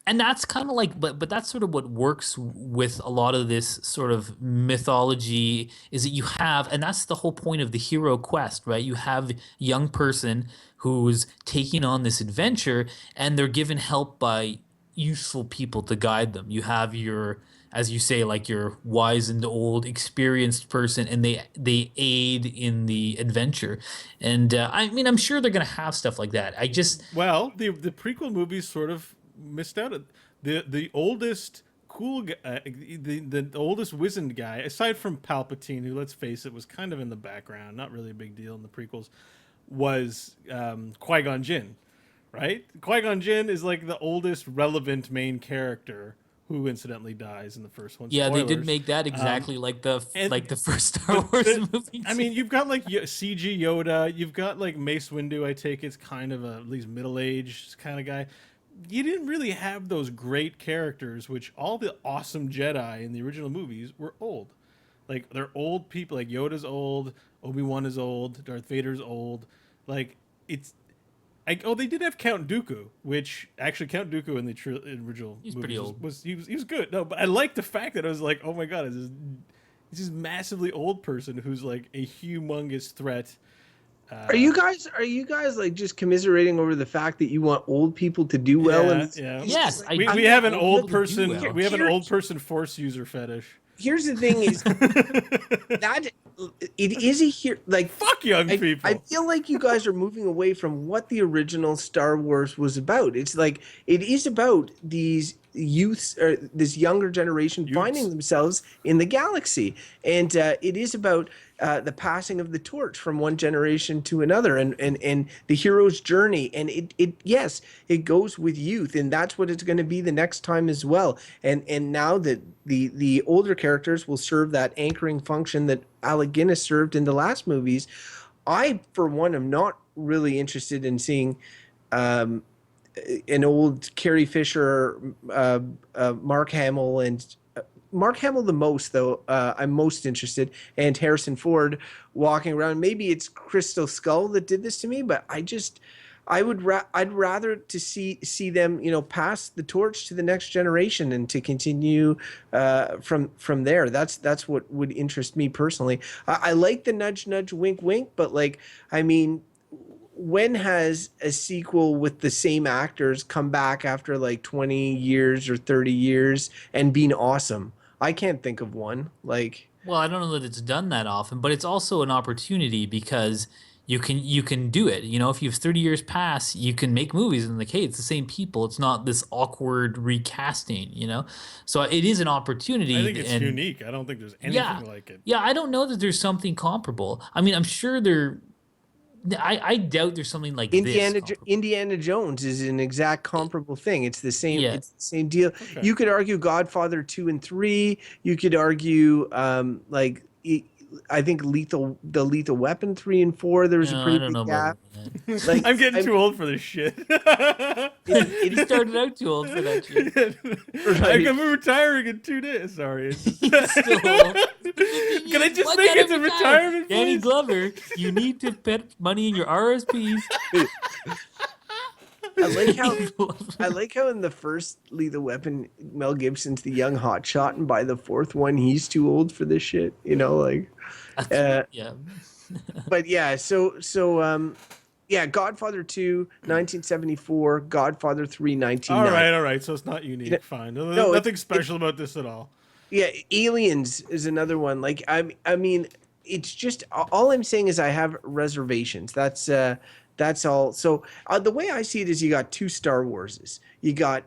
And that's kind of like but that's sort of what works with a lot of this sort of mythology is that you have, and that's the whole point of the hero quest, right? You have a young person who's taking on this adventure and they're given help by useful people to guide them. You have your, as you say, like your wise and old experienced person, and they aid in the adventure. And I mean, I'm sure they're gonna have stuff like that. Well, the prequel movies sort of missed out. The oldest cool guy, the oldest wizened guy, aside from Palpatine, who, let's face it, was kind of in the background, not really a big deal in the prequels, was Qui-Gon Jinn, right? Qui-Gon Jinn is like the oldest relevant main character who incidentally dies in the first one. Yeah, they did Spoilers. make that exactly like the first Star But Wars movie. I mean, you've got like CG Yoda, you've got like Mace Windu. I take it's kind of at least middle-aged kind of guy. You didn't really have those great characters, which all the awesome Jedi in the original movies were old. Like they're old people. Like Yoda's old, Obi-Wan is old, Darth Vader's old. Like it's. They did have Count Dooku, which actually Count Dooku in the original He's movies pretty old. he was good. No, but I like the fact that I was like, oh my god, this massively old person who's like a humongous threat. Are you guys like just commiserating over the fact that you want old people to do well? Yeah, And yeah. Yes, I We do have an want old people to do person. well. We have an old person force user fetish. here's the thing: is that it is a here like Fuck young people. I feel like you guys are moving away from what the original Star Wars was about. It's like it is about these youths or this younger generation finding themselves in the galaxy, and it is about the passing of the torch from one generation to another, and the hero's journey. And it yes, it goes with youth, and that's what it's going to be the next time as well. And now that the older characters will serve that anchoring function that Alec Guinness served in the last movies. I, for one, am not really interested in seeing an old Carrie Fisher, Mark Hamill, and Mark Hamill the most, though. I'm most interested, and Harrison Ford walking around. Maybe it's Crystal Skull that did this to me, but I'd rather to see them, pass the torch to the next generation and to continue from there. That's what would interest me personally. I like the nudge, nudge, wink, wink, but when has a sequel with the same actors come back after like 20 years or 30 years and been awesome? I can't think of one. Well, I don't know that it's done that often, but it's also an opportunity because you can do it. If you have 30 years pass, you can make movies and hey, it's the same people. It's not this awkward recasting, So it is an opportunity. I think it's unique. I don't think there's anything like it. Yeah, I don't know that there's something comparable. I mean, I'm sure I doubt there's something like Indiana Jones is an exact comparable thing. It's the same. Yeah. It's the same deal. Okay. You could argue Godfather 2 and 3. You could argue I think Lethal Weapon 3 and 4. There was a pretty big gap. I'm getting too old for this shit. You started out too old for that shit. I'm retiring in 2 days. Sorry. Still old. Can I just make it to retirement, Danny please? Glover, you need to put money in your RSPs. I like how in the first Lethal Weapon, Mel Gibson's the young hotshot, and by the fourth one, he's too old for this shit. Yeah. But yeah, yeah, Godfather 2, 1974, Godfather 3, 1990. All right. So it's not unique. Fine. Nothing special about this at all. Yeah, Aliens is another one. I mean, it's just all I'm saying is I have reservations. That's all. So the way I see it is you got two Star Warses. You got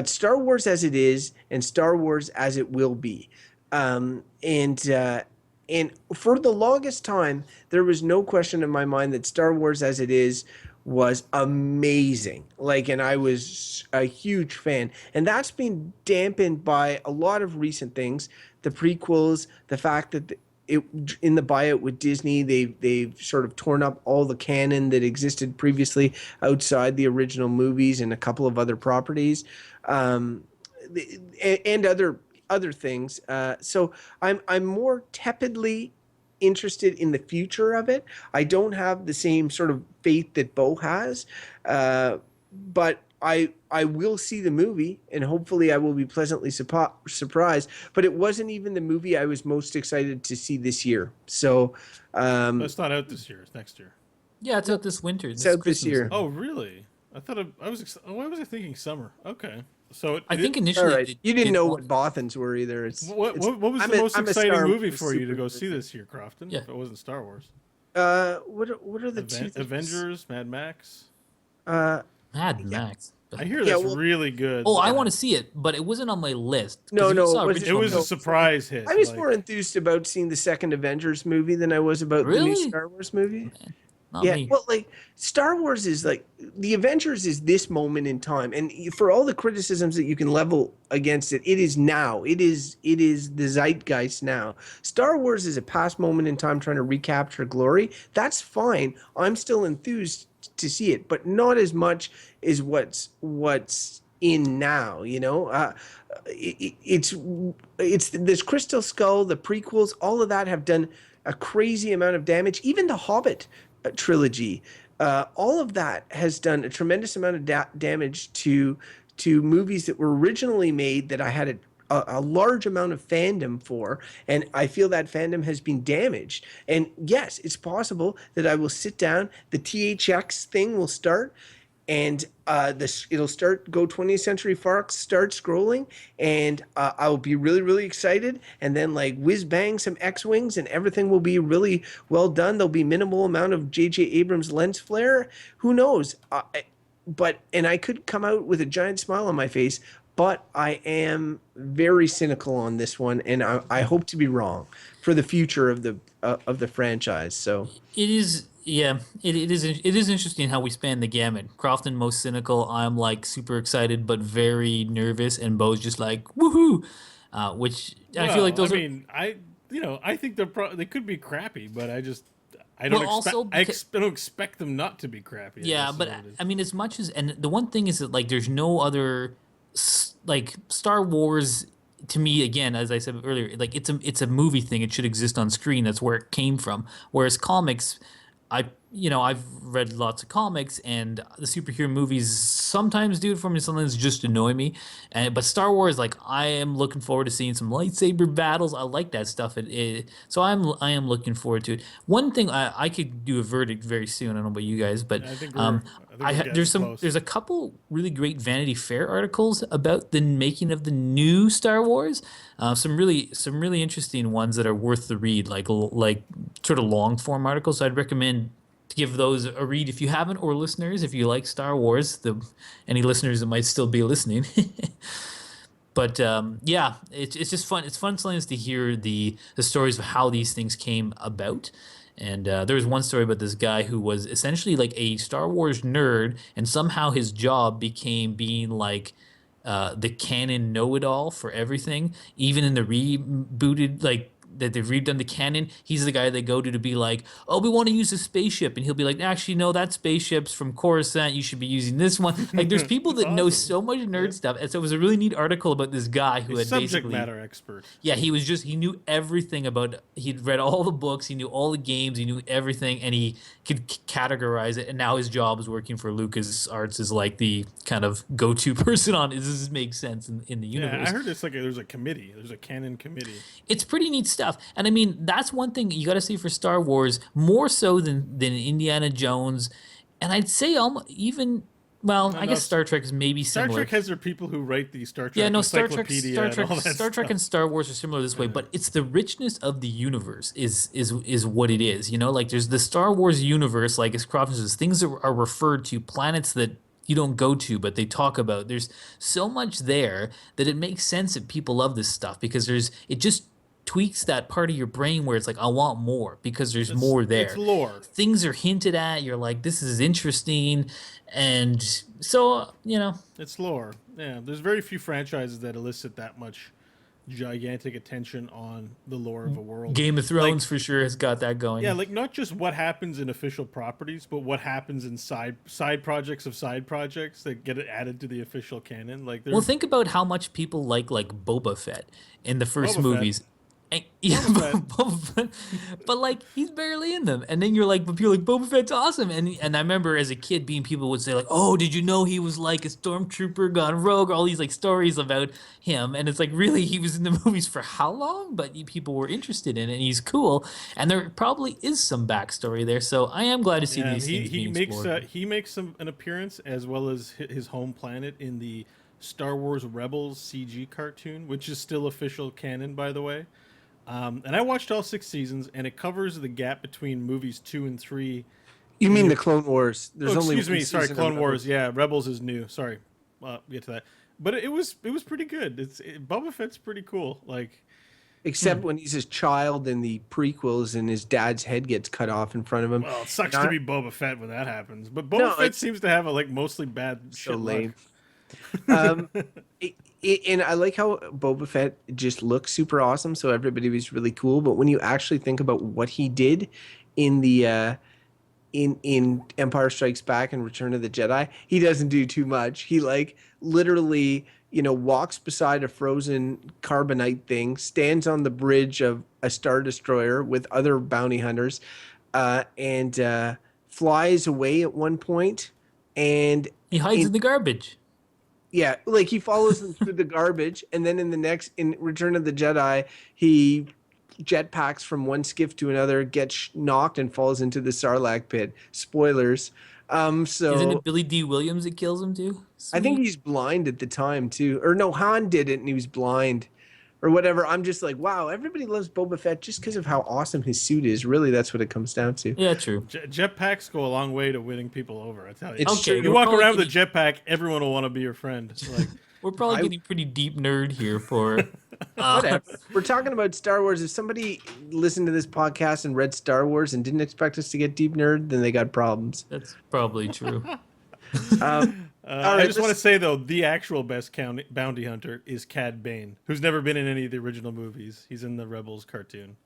Star Wars as it is and Star Wars as it will be. And for the longest time, there was no question in my mind that Star Wars as it is was amazing. And I was a huge fan. And that's been dampened by a lot of recent things. The prequels, the fact that in the buyout with Disney, they've sort of torn up all the canon that existed previously outside the original movies and a couple of other properties, and other things. So I'm more tepidly interested in the future of it. I don't have the same sort of faith that Beau has, but I will see the movie, and hopefully I will be pleasantly surprised. But it wasn't even the movie I was most excited to see this year. So it's not out this year. It's next year. Yeah, it's out this winter. It's out this year. Oh, really? I thought I was. Why was I thinking summer? Okay. So I think initially all right. You didn't know what Bothans were either. What was the most exciting movie for you to go see this year, Crofton? Yeah. If it wasn't Star Wars. What are the two? Avengers, Mad Max. Mad Max. I hear that's really good. Oh, I want to see it, but it wasn't on my list. No, it was a surprise hit. I was more enthused about seeing the second Avengers movie than I was about the new Star Wars movie. Not me. Well, Star Wars is the Avengers is this moment in time, and for all the criticisms that you can level against it, it is now. It is the zeitgeist now. Star Wars is a past moment in time trying to recapture glory. That's fine. I'm still enthused to see it, but not as much as what's in now. It's this Crystal Skull, the prequels, all of that have done a crazy amount of damage. Even the Hobbit trilogy, all of that has done a tremendous amount of damage to movies that were originally made that I had a large amount of fandom for, and I feel that fandom has been damaged. And yes, it's possible that I will sit down, the THX thing will start, and this it'll start go 20th Century Fox start scrolling, and I will be really really excited, and then like whiz bang some X-wings, and everything will be really well done. There'll be minimal amount of J.J. Abrams lens flare. Who knows? But I could come out with a giant smile on my face, but I am very cynical on this one, and I hope to be wrong for the future of the franchise. So It is, yeah, it is interesting how we span the gamut. Crofton most cynical, I'm like super excited but very nervous, and Beau's just like woohoo, which I feel like Well, those are. I think they could be crappy, but I Well, don't also I don't expect them not to be crappy. I Yeah, guess is but what it is. I mean, as much as, and the one thing is that like there's no other like Star Wars to me, again, as I said earlier, like it's a movie thing. It should exist on screen. That's where it came from. Whereas comics, I've read lots of comics, and the superhero movies sometimes do it for me, sometimes just annoy me. But Star Wars, like I am looking forward to seeing some lightsaber battles. I like that stuff. So I am looking forward to it. One thing I could do a verdict very soon. I don't know about you guys, but I think I we're getting close. there's a couple really great Vanity Fair articles about the making of the new Star Wars. Some really interesting ones that are worth the read, like sort of long form articles. So I'd recommend to give those a read if you haven't, or listeners, if you like Star Wars, any listeners that might still be listening. But yeah, it's just fun. It's fun sometimes to hear the stories of how these things came about. And there was one story about this guy who was essentially like a Star Wars nerd, and somehow his job became being like the canon know-it-all for everything. Even in the rebooted, like that they've redone the canon, he's the guy they go to be like, oh, we want to use a spaceship, and he'll be like, actually, no, that spaceship's from Coruscant. You should be using this one. Like, there's people That's that know awesome. so much nerd stuff, and so it was a really neat article about this guy who A had subject basically matter expert. yeah, he knew everything about, he'd read all the books, he knew all the games, he knew everything, and he could categorize it. And now his job is working for LucasArts as like the kind of go-to person on, does this make sense in the Yeah, universe? I heard it's like there's a committee. There's a canon committee. It's pretty neat stuff. And I mean, that's one thing you got to say for Star Wars, more so than Indiana Jones. And I'd say almost even, well, I no, guess Star Trek is maybe Star similar. Trek has their people who write the Star Trek Yeah, no, Star Trek, encyclopedia and all that Star Trek, stuff. and Star Wars are similar this way, but it's the richness of the universe is what it is. You know, like there's the Star Wars universe, like as Crofton says, things that are referred to, planets that you don't go to, but they talk about. There's so much there that it makes sense that people love this stuff, because it just tweaks that part of your brain where it's like, I want more, because there's more there. It's lore. Things are hinted at. You're like, this is interesting, and so It's lore. Yeah, there's very few franchises that elicit that much gigantic attention on the lore of a world. Game of Thrones for sure has got that going. Yeah, like not just what happens in official properties, but what happens in side projects of side projects that get it added to the official canon. Like, Well, think about how much people like Boba Fett in the first Boba Fett. movies. And, yeah, Boba Fett. Boba Fett. But like he's barely in them, and then you're like, but people are like, Boba Fett's awesome, and I remember as a kid being, people would say like, oh, did you know he was like a stormtrooper gone rogue? All these like stories about him, and it's like, really, he was in the movies for how long? But people were interested in it, and he's cool, and there probably is some backstory there. So I am glad to see Yeah, these things being explored. he makes an appearance as well as his home planet in the Star Wars Rebels CG cartoon, which is still official canon, by the way. And I watched all 6 seasons, and it covers the gap between movies 2 and 3. you mean the Clone Wars? There's Oh, only excuse me, one sorry, season of Clone Rebels. Wars. Yeah, Rebels is new. Sorry, we'll get to that. But it was pretty good. Boba Fett's pretty cool. Like, Except when he's his child in the prequels and his dad's head gets cut off in front of him. well, it sucks Not- to be Boba Fett when that happens. But Boba No, Fett it's- seems to have a mostly bad So shit lame. luck. And I like how Boba Fett just looks super awesome, so everybody was really cool. But when you actually think about what he did in the in Empire Strikes Back and Return of the Jedi, he doesn't do too much. He like literally, walks beside a frozen carbonite thing, stands on the bridge of a Star Destroyer with other bounty hunters, and flies away at one point, and He hides in the garbage. Yeah, like he follows them through the garbage, and then in Return of the Jedi, he jetpacks from one skiff to another, gets knocked, and falls into the Sarlacc pit. Spoilers. Isn't So it Billy D. Williams that kills him too? I think Sweet. he's blind at the time too, or no, Han did it and he was blind, or whatever. I'm just like, wow, everybody loves Boba Fett just because of how awesome his suit is. Really, that's what it comes down to. Yeah, true. Jetpacks go a long way to winning people over. I tell you. It's Okay, true. You we're walk probably around with a getting- jetpack, everyone will want to be your friend. Like, We're probably I- getting pretty deep nerd here for. Whatever. We're talking about Star Wars. If somebody listened to this podcast and read Star Wars and didn't expect us to get deep nerd, then they got problems. That's probably true. All I right, just want to say though, the actual best bounty hunter is Cad Bane, who's never been in any of the original movies. He's in the Rebels cartoon,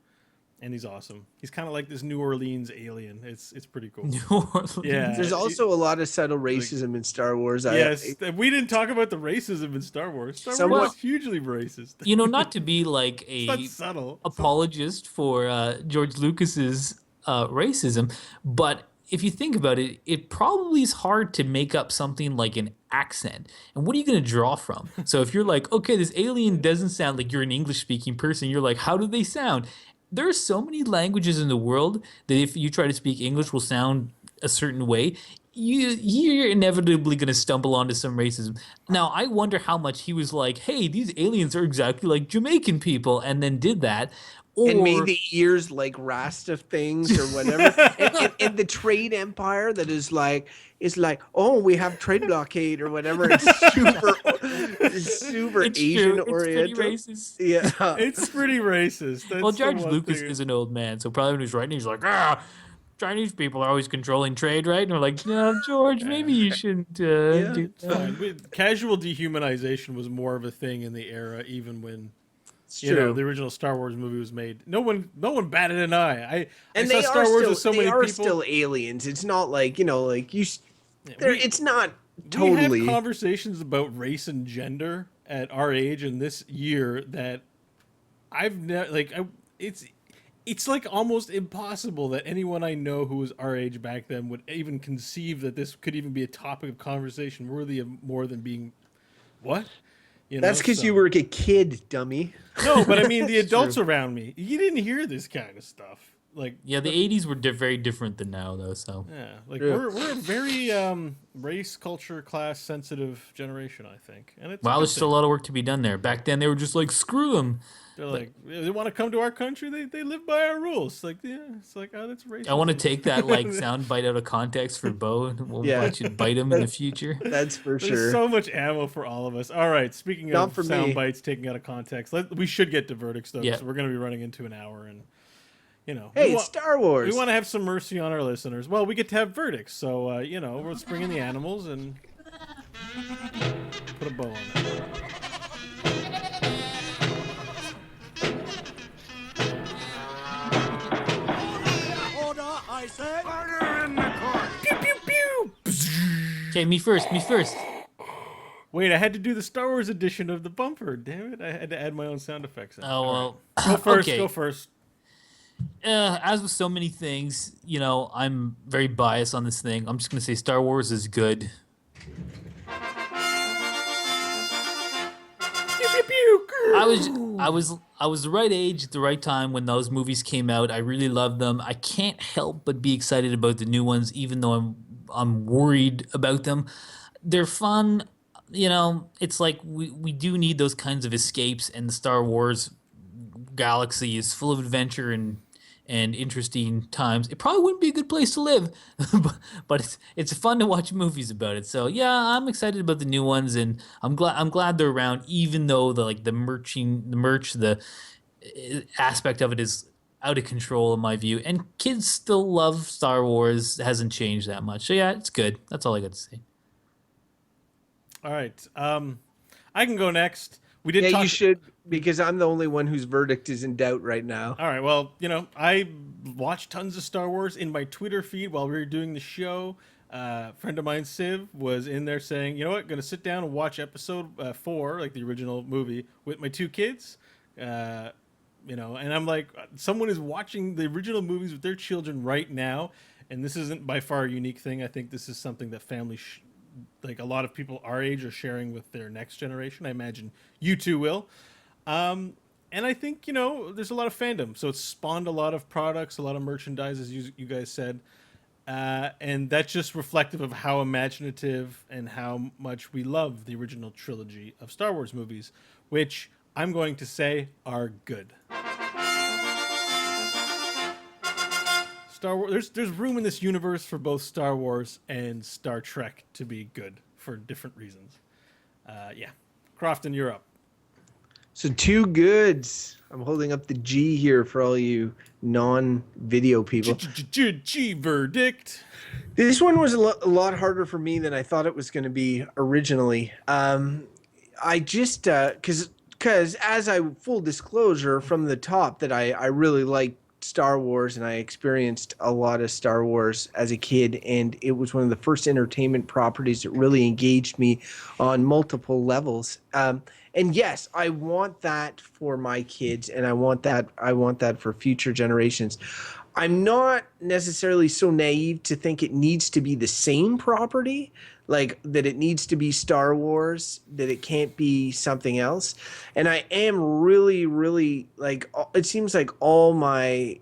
and he's awesome. He's kind of like this New Orleans alien. It's pretty cool. New Orleans. Yeah. There's also a lot of subtle racism in Star Wars. Yes, we didn't talk about the racism in Star Wars. Star Somewhat- Wars is hugely racist. You know, not to be like It's not a subtle. apologist for George Lucas's racism, but if you think about it, it probably is hard to make up something like an accent. And what are you going to draw from? So if you're like, okay, this alien doesn't sound like you're an English speaking person, you're like, how do they sound? There are so many languages in the world that if you try to speak English will sound a certain way. You're inevitably going to stumble onto some racism. Now, I wonder how much he was like, hey, these aliens are exactly like Jamaican people, and then did that. Or, and made the ears like Rasta things or whatever. and the trade empire that is like, oh, we have trade blockade or whatever. It's super it's Asian true. oriental. It's pretty racist. Yeah. It's pretty racist. That's Well, the George one Lucas thing. is an old man, so probably when he's writing, he's like, Chinese people are always controlling trade, right? And we're like, no, George, maybe you shouldn't do It's fine. Casual dehumanization was more of a thing in the era, even when It's you know true. the original Star Wars movie was made. No one batted an eye. I And saw they Star are Wars still, with so they many are people. still aliens. It's not like, like you. we- It's not We totally. have conversations about race and gender at our age and this year that I've never it's like almost impossible that anyone I know who was our age back then would even conceive that this could even be a topic of conversation worthy of more than being what? You That's know, because so- you were a kid, dummy. No, but I mean the adults around me. You didn't hear this kind of stuff. Like Yeah, the 80s were very different than now, though, so. yeah, like Yeah. we're a very race, culture, class sensitive generation, I think. And it's a Wow, good there's still a thing. lot of work to be done there. Back then, they were just like, screw them. They're like, they want to come to our country. They live by our rules. Like, yeah, it's like, oh, that's racist. I want to take that like sound bite out of context for Beau, and we'll Yeah. let you bite him in the future. That's for There's sure. so much ammo for all of us. All right, speaking Not of for sound me. bites taken out of context, we should get to verdicts though, Yeah. because we're going to be running into an hour, and Hey, we it's Star Wars. We want to have some mercy on our listeners. Well, we get to have verdicts, so we'll bring in the animals and put a bow on it. Okay, me first. Wait, I had to do the Star Wars edition of the bumper. Damn it! I had to add my own sound effects. In. Oh, well. Go first. Okay. Go first. As with so many things, I'm very biased on this thing. I'm just going to say Star Wars is good. I was the right age at the right time when those movies came out. I really loved them. I can't help but be excited about the new ones, even though I'm worried about them. They're fun. It's like we do need those kinds of escapes, and the Star Wars galaxy is full of adventure and interesting times. It probably wouldn't be a good place to live, but it's fun to watch movies about it. So yeah, I'm excited about the new ones, and I'm glad they're around, even though the merch, the aspect of it is out of control in my view. And kids still love Star Wars. It hasn't changed that much. So yeah, it's good. That's all I got to say. All right. I can go next. We did. Yeah, talk- you should, because I'm the only one whose verdict is in doubt right now. All right. Well, I watched tons of Star Wars in my Twitter feed while we were doing the show. A friend of mine, Siv, was in there saying, "You know what? Going to sit down and watch episode 4, like the original movie, with my 2 kids." And I'm like, someone is watching the original movies with their children right now, and this isn't by far a unique thing. I think this is something that families like a lot of people our age are sharing with their next generation. I imagine you two will. And I think, there's a lot of fandom. So it's spawned a lot of products, a lot of merchandise, as you guys said. And that's just reflective of how imaginative and how much we love the original trilogy of Star Wars movies, which I'm going to say are good. Star Wars, there's room in this universe for both Star Wars and Star Trek to be good for different reasons. Yeah. Crofton, you're up. So 2 goods. I'm holding up the G here for all you non-video people. G verdict. This one was a lot harder for me than I thought it was going to be originally. I just because as I full disclosure from the top that I really like Star Wars, and I experienced a lot of Star Wars as a kid, and it was one of the first entertainment properties that really engaged me on multiple levels. And yes, I want that for my kids, and I want that for future generations. I'm not necessarily so naive to think it needs to be the same property, like that it needs to be Star Wars, that it can't be something else. And I am really, really like, it seems like all my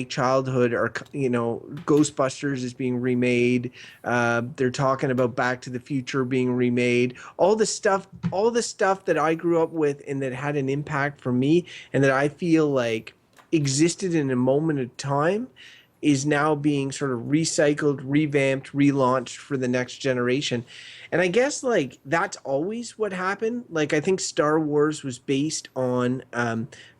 childhood are, Ghostbusters is being remade. They're talking about Back to the Future being remade. All the stuff that I grew up with and that had an impact for me and that I feel like existed in a moment of time is now being sort of recycled, revamped, relaunched for the next generation. And I guess like that's always what happened. Like I think Star Wars was based on,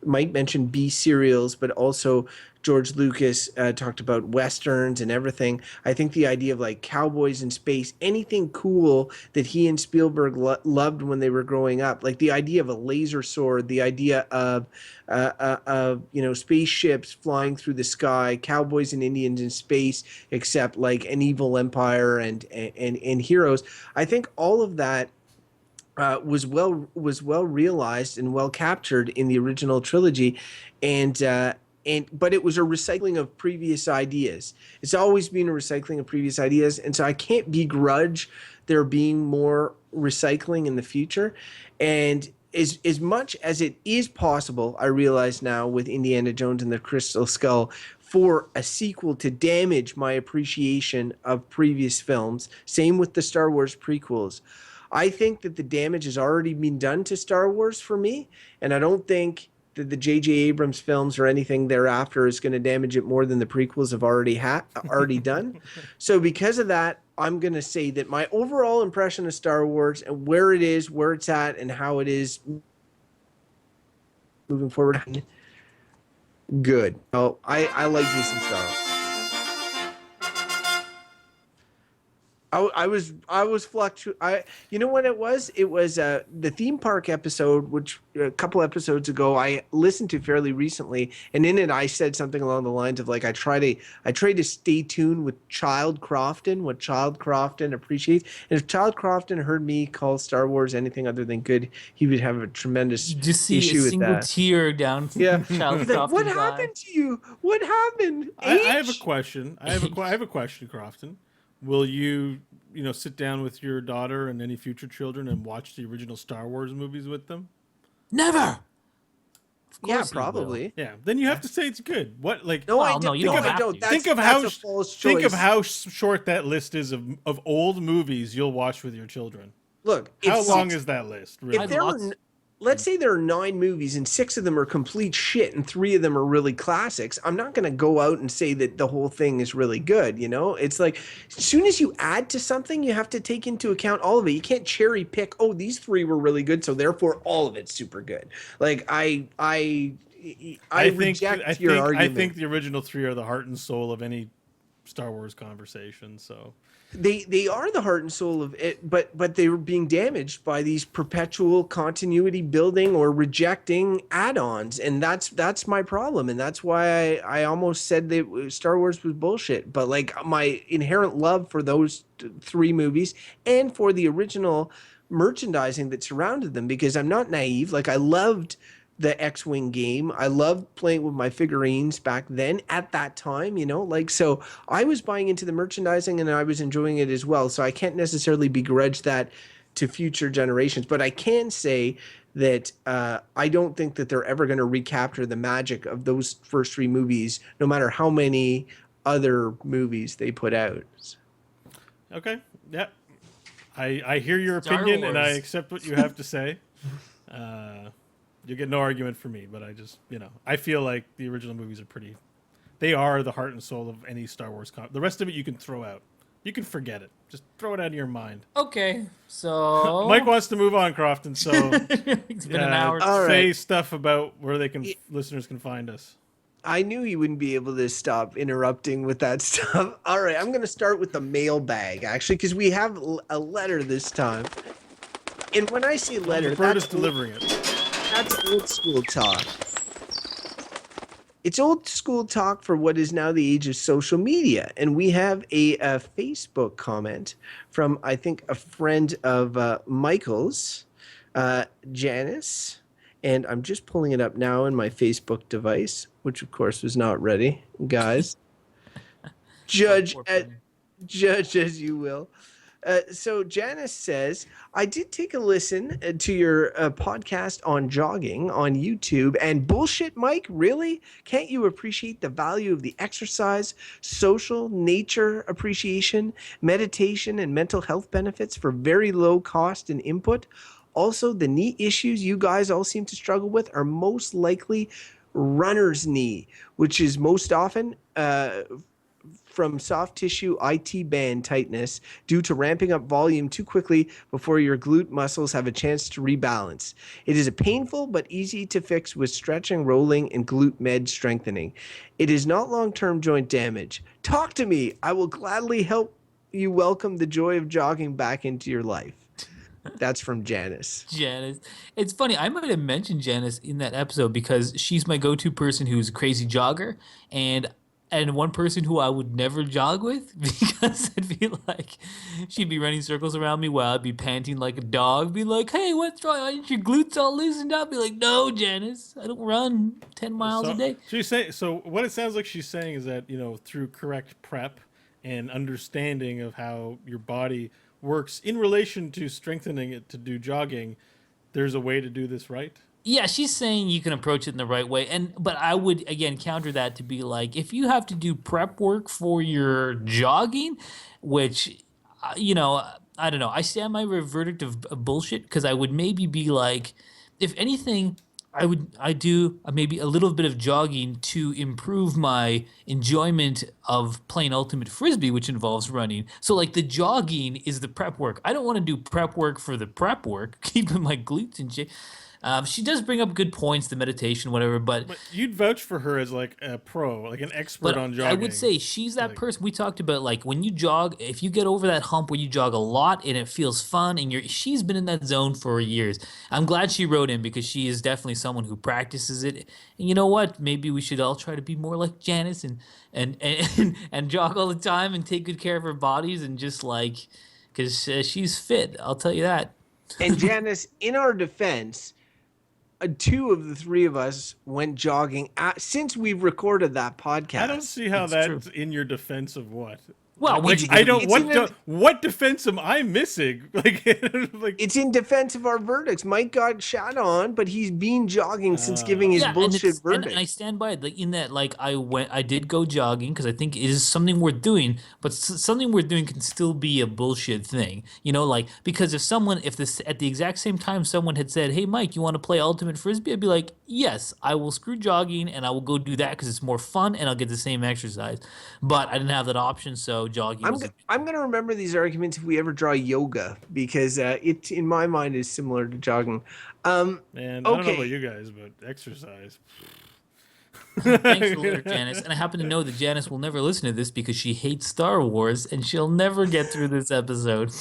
Mike mentioned B serials, but also George Lucas talked about Westerns and everything. I think the idea of like cowboys in space, anything cool that he and Spielberg loved when they were growing up, like the idea of a laser sword, the idea of spaceships flying through the sky, cowboys and Indians in space, except like an evil empire and heroes. I think all of that was well realized and well captured in the original trilogy, but it was a recycling of previous ideas. It's always been a recycling of previous ideas, and so I can't begrudge there being more recycling in the future. And as much as it is possible, I realize now with Indiana Jones and the Crystal Skull, for a sequel to damage my appreciation of previous films, same with the Star Wars prequels. I think that the damage has already been done to Star Wars for me, and I don't think that the J.J. Abrams films or anything thereafter is going to damage it more than the prequels have already done. So because of that, I'm going to say that my overall impression of Star Wars and where it is, where it's at, and how it is moving forward, good. Oh, I like me some Star Wars. I was fluctuating. You know what it was? It was the theme park episode, which a couple episodes ago I listened to fairly recently, and in it I said something along the lines of like I try to stay tuned with Child Crofton, what Child Crofton appreciates. And if Child Crofton heard me call Star Wars anything other than good, he would have a tremendous Just see issue a with single that. tear down. Yeah, Child he's like, what Crofton's happened eye. to you? What happened? I have a question. I have a question, Crofton. Will you, sit down with your daughter and any future children and watch the original Star Wars movies with them? Never. Yeah, course he will. probably. Yeah. Then you have to say it's good. What like? No, Well, I no, don't. you don't have to. That's, think of that's how a false think of choice. how short that list is of old movies you'll watch with your children. Look, How if long six- is that list? Really? if there are, lots- let's say there are 9 movies and 6 of them are complete shit and 3 of them are really classics, I'm not going to go out and say that the whole thing is really good. It's like as soon as you add to something, you have to take into account all of it. You can't cherry pick. Oh, these 3 were really good, so therefore all of it's super good. Like I reject your argument. I think the original 3 are the heart and soul of any Star Wars conversation. So They are the heart and soul of it, but they were being damaged by these perpetual continuity building or rejecting add-ons, and that's my problem, and that's why I almost said that Star Wars was bullshit. But like my inherent love for those 3 movies and for the original merchandising that surrounded them, because I'm not naive. Like I loved the X-Wing game. I loved playing with my figurines back then at that time, like, so I was buying into the merchandising and I was enjoying it as well. So I can't necessarily begrudge that to future generations, but I can say that I don't think that they're ever going to recapture the magic of those first three movies, no matter how many other movies they put out. Okay. Yeah. I hear your Star opinion and I Wars. accept what you have to say. You get no argument from me, but I just, I feel like the original movies are they are the heart and soul of any Star Wars The rest of it you can throw out. You can forget it. Just throw it out of your mind. Okay, so Mike wants to move on, Crofton, so it's been an hour. All say right. stuff about where listeners can find us. I knew he wouldn't be able to stop interrupting with that stuff. All right, I'm going to start with the mailbag, actually, because we have a letter this time. And when I say letter, The bird is delivering it. that's old school talk. It's old school talk for what is now the age of social media. And we have a Facebook comment from, I think, a friend of Michael's, Janice. And I'm just pulling it up now in my Facebook device, which, of course, was not ready. Guys, judge as you will. So Janice says, I did take a listen to your podcast on jogging on YouTube, and bullshit, Mike, really? Can't you appreciate the value of the exercise, social, nature appreciation, meditation, and mental health benefits for very low cost and input? Also, the knee issues you guys all seem to struggle with are most likely runner's knee, which is most often from soft tissue IT band tightness due to ramping up volume too quickly before your glute muscles have a chance to rebalance. It is a painful but easy to fix with stretching, rolling, and glute med strengthening. It is not long-term joint damage. Talk to me. I will gladly help you welcome the joy of jogging back into your life. That's from Janice. Janice. It's funny. I might have mentioned Janice in that episode because she's my go-to person who's a crazy jogger, and one person who I would never jog with because I'd feel like she'd be running circles around me while I'd be panting like a dog. Be like, "Hey, what's wrong? Aren't your glutes all loosened up?" Be like, "No, Janice, I don't run 10 miles a day." So what it sounds like she's saying is that, through correct prep and understanding of how your body works in relation to strengthening it to do jogging, there's a way to do this right. Yeah, she's saying you can approach it in the right way, but I would again counter that to be like, if you have to do prep work for your jogging, which I don't know. I stand my verdict of bullshit because I would maybe be like, if anything, I do maybe a little bit of jogging to improve my enjoyment of playing ultimate frisbee, which involves running. So like the jogging is the prep work. I don't want to do prep work for the prep work, keeping my glutes in shape. She does bring up good points, the meditation, whatever, but you'd vouch for her as like a pro, like an expert on jogging. I would say she's that person we talked about. Like when you jog, if you get over that hump where you jog a lot and it feels fun, and she's been in that zone for years. I'm glad she wrote in because she is definitely someone who practices it. And you know what? Maybe we should all try to be more like Janice and jog all the time and take good care of our bodies and just because she's fit. I'll tell you that. And Janice, in our defense, two of the three of us went jogging since we've recorded that podcast. I don't see how that's in your defense of what. Well, I don't. What defense am I missing? Like, it's in defense of our verdicts. Mike got shat on, but he's been jogging since giving his bullshit verdict. And I stand by it. Like in that, I did go jogging because I think it is something worth doing. But something worth doing can still be a bullshit thing, because if at the exact same time someone had said, "Hey, Mike, you want to play ultimate frisbee?" I'd be like, "Yes, I will screw jogging and I will go do that because it's more fun and I'll get the same exercise." But I didn't have that option, so jogging. I'm going to remember these arguments if we ever draw yoga because it, in my mind, is similar to jogging. Man, I don't know about you guys, but exercise. Thanks for the letter, Janice. And I happen to know that Janice will never listen to this because she hates Star Wars and she'll never get through this episode.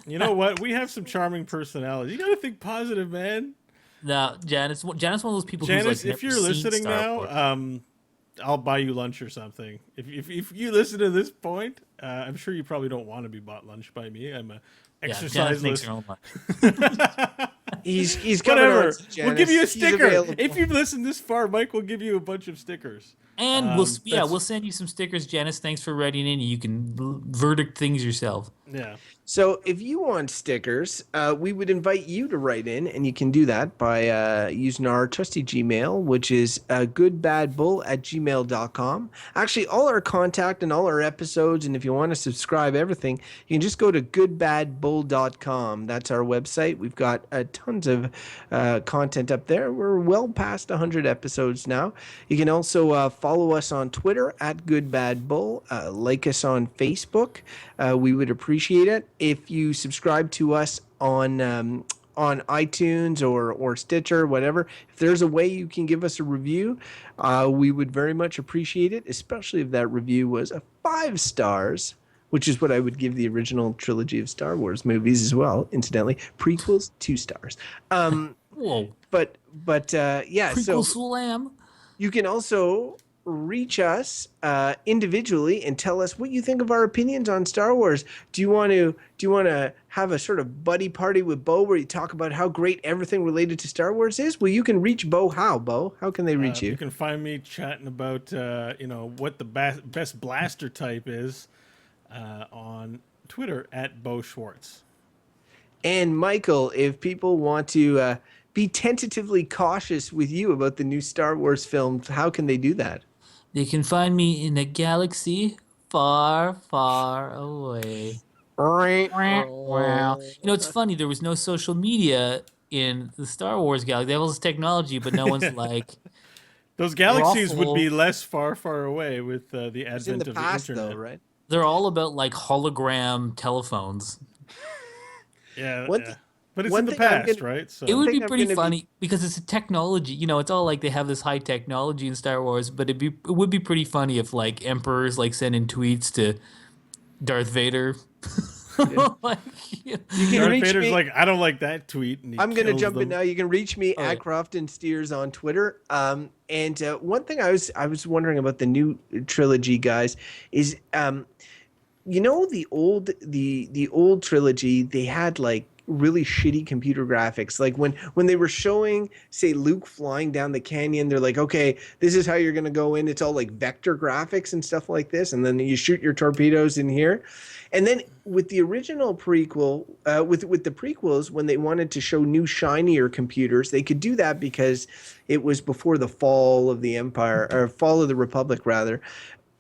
You know what? We have some charming personalities. You got to think positive, man. No, Janice, one of those people Janice, who's like, if you're listening now, I'll buy you lunch or something. If you listen to this point, I'm sure you probably don't want to be bought lunch by me. I'm a exercise Janice makes her own lunch. He's coming Whatever. on, We'll give you a Janice. He's sticker. available. If you've listened this far, Mike will give you a bunch of stickers. And That's- we'll send you some stickers, Janice. Thanks for writing in. You can verdict things yourself. Yeah. So if you want stickers, we would invite you to write in, and you can do that by using our trusty Gmail, which is goodbadbull@gmail.com. Actually, all our contact and all our episodes, and if you want to subscribe everything, you can just go to goodbadbull.com. That's our website. We've got tons of content up there. We're well past 100 episodes now. You can also follow us on Twitter @goodbadbull. Like us on Facebook. We would appreciate it. If you subscribe to us on iTunes or Stitcher, whatever, if there's a way you can give us a review, we would very much appreciate it, especially if that review was 5 stars, which is what I would give the original trilogy of Star Wars movies as well, incidentally. Prequels, 2 stars. Whoa. But yeah, so Prequel Slam. you can also reach us individually and tell us what you think of our opinions on Star Wars. Do you want to have a sort of buddy party with Beau where you talk about how great everything related to Star Wars is? Well, you can reach Beau how, Beau? How can they reach you? You can find me chatting about what the best blaster type is on Twitter @Beau Schwartz. And Michael, if people want to be tentatively cautious with you about the new Star Wars films, how can they do that? They can find me in a galaxy far, far away. Wow. You know, it's funny. There was no social media in the Star Wars galaxy. They have all this technology, but no one's like, Those galaxies would be Waffle. less far away with the It's in advent the of past, the internet. though, right? they're all about like hologram telephones. Yeah, One yeah. thi- But it's one in the thing I'm past, gonna- right? So It would think be I'm pretty gonna be- funny because it's a technology. You know, it's all like they have this high technology in Star Wars, but it would be pretty funny if like emperors like send in tweets to Darth Vader. Like, You can Darth reach Vader's me. like, I don't like that tweet. And he I'm gonna kills jump in them. now. You can reach me Oh, at yeah. Crofton Steers on Twitter. And one thing I was wondering about the new trilogy, guys, is the old trilogy, they had like really shitty computer graphics. Like when they were showing, say, Luke flying down the canyon, they're like, okay, this is how you're gonna go in. It's all like vector graphics and stuff like this, and then you shoot your torpedoes in here. And then with the original prequel, with the prequels, when they wanted to show new shinier computers, they could do that because it was before the fall of the Empire, or fall of the Republic rather.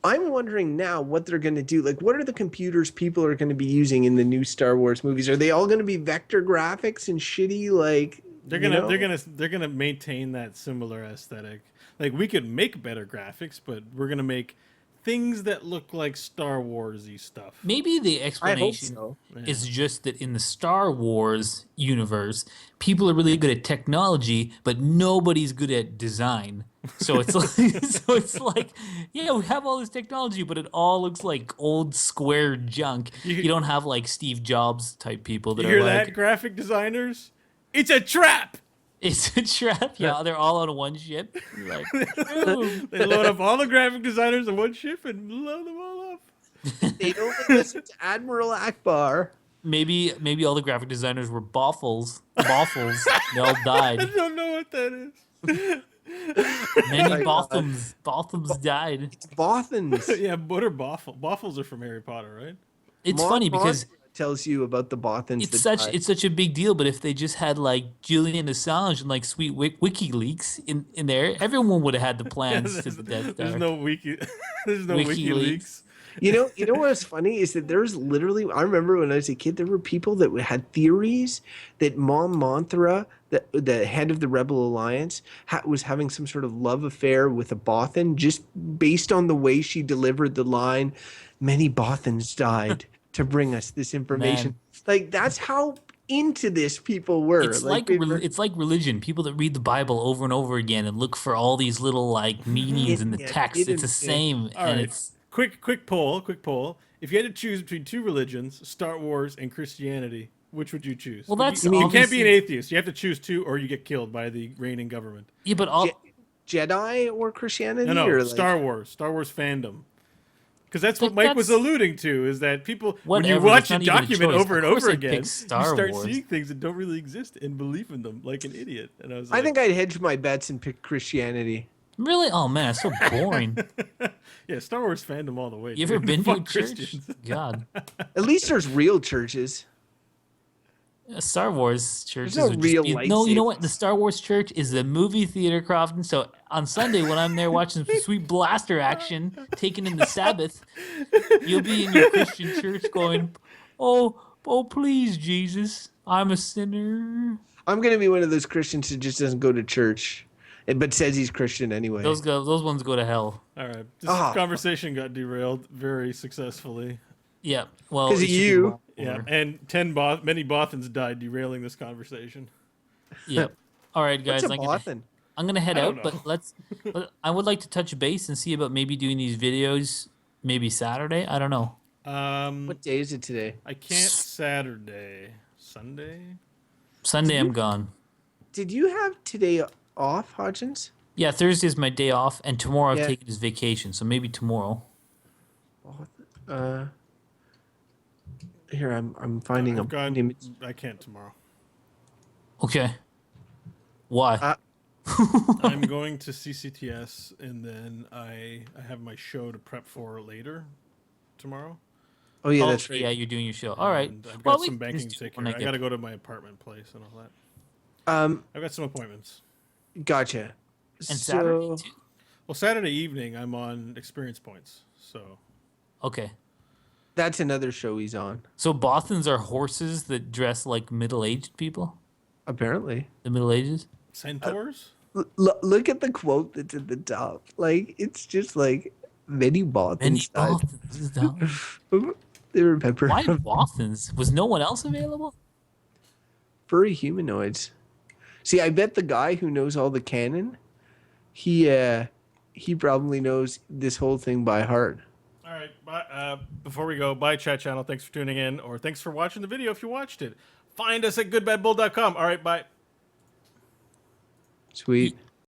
I'm wondering now what they're going to do. Like, what are the computers people are going to be using in the new Star Wars movies? Are they all going to be vector graphics and shitty, like? They're gonna maintain that similar aesthetic. Like, we could make better graphics, but we're gonna make things that look like Star Warsy stuff. maybe the I hope explanation so. is just that in the Star Wars universe, people are really good at technology, but nobody's good at design. So it's like, yeah, we have all this technology, but it all looks like old square junk. You don't have like Steve Jobs type people that You are hear like, that, graphic designers? It's a trap. it's a trap. Yeah, they're all on one ship. You're like, "Ooh." They load up all the graphic designers on one ship and load them all up. They don't listen to Admiral Akbar. Maybe all the graphic designers were boffles. Boffles. They all I died. don't know what that is. Many God. Bothams died. It's Bothans. Yeah, what are Boffles? Boffles are from Harry Potter, right? It's Mon funny because Mothra tells you about the Bothans. it's that such died. it's such a big deal. But if they just had like Julian Assange and like sweet WikiLeaks in there, everyone would have had the plans to the Death Star. There's no wiki. There's no WikiLeaks. WikiLeaks. You know what's funny is that there's literally, I remember when I was a kid, there were people that had theories that Mon Mothra, the head of the Rebel Alliance, was having some sort of love affair with a Bothan just based on the way she delivered the line, "Many Bothans died to bring us this information." Like, that's how into this people were. It's it's like religion. People that read the Bible over and over again and look for all these little like meanings in the Yeah, text. It's the same, All and right. it's Quick poll. If you had to choose between two religions, Star Wars and Christianity, which would you choose? well, that's you can't be obviously- an atheist. You have to choose two, or you get killed by the reigning government. Yeah, but all Jedi or Christianity? No, or like, Star Wars fandom. Because that's what Like, Mike was that's- alluding to, is that people, when you Whatever, watch that's a not even a document choice. over and Of course over I'd pick again, you Star start Wars. seeing things that don't really exist and believe in them like an idiot. And I was I like, think I'd hedge my bets and pick Christianity. Really? Oh man, it's so boring. yeah, Star Wars fandom all the way. You ever dude. been to a Fuck church? Christians. God, At least there's real churches. Star Wars churches no would just real be no. You know lightsabers. what? The Star Wars church is the movie theater, Crofton. So on Sunday when I'm there watching some sweet blaster action, taking in the Sabbath, you'll be in your Christian church going, "Oh, please, Jesus, I'm a sinner." I'm gonna be one of those Christians who just doesn't go to church, but says he's Christian anyway. Those ones go to hell. All right. This Ah. conversation got derailed very successfully. Yeah. Well, 'Cause it of should be you. long Yeah, over. and many Bothans died derailing this conversation. Yep. All right, guys. What's a I'm gonna head I out, don't but I would like to touch base and see about maybe doing these videos maybe Saturday. I don't know. What day is it today? I can't Saturday. Sunday? Sunday I'm gone. Did you have today off, Hodgins? Yeah, Thursday's my day off, and tomorrow I've Yeah. taken his vacation, so maybe tomorrow. Here I'm finding I've got, an image. I can't tomorrow. Okay. Why? I'm going to CCTS, and then I have my show to prep for later tomorrow. Oh yeah, Oh, that's right. Yeah, you're doing your show. All right. And I've Well, got we some can banking just to do it take when care I of. I get got to go to my apartment place and all that. I've got some appointments. Gotcha. And Saturday too. Well, Saturday evening I'm on Experience Points, so Okay. That's another show he's on. So Bothans are horses that dress like middle-aged people. Apparently. The Middle Ages. Centaurs. Look at the quote that's at the top. Like it's just like many Bothans Many died. Bothans. They remember Why Bothans? Was no one else available? furry humanoids. See, I bet the guy who knows all the canon, he probably knows this whole thing by heart. All right. Bye. Before we go, bye, chat channel. Thanks for tuning in, or thanks for watching the video if you watched it. Find us at goodbadbull.com. All right. Bye. Sweet.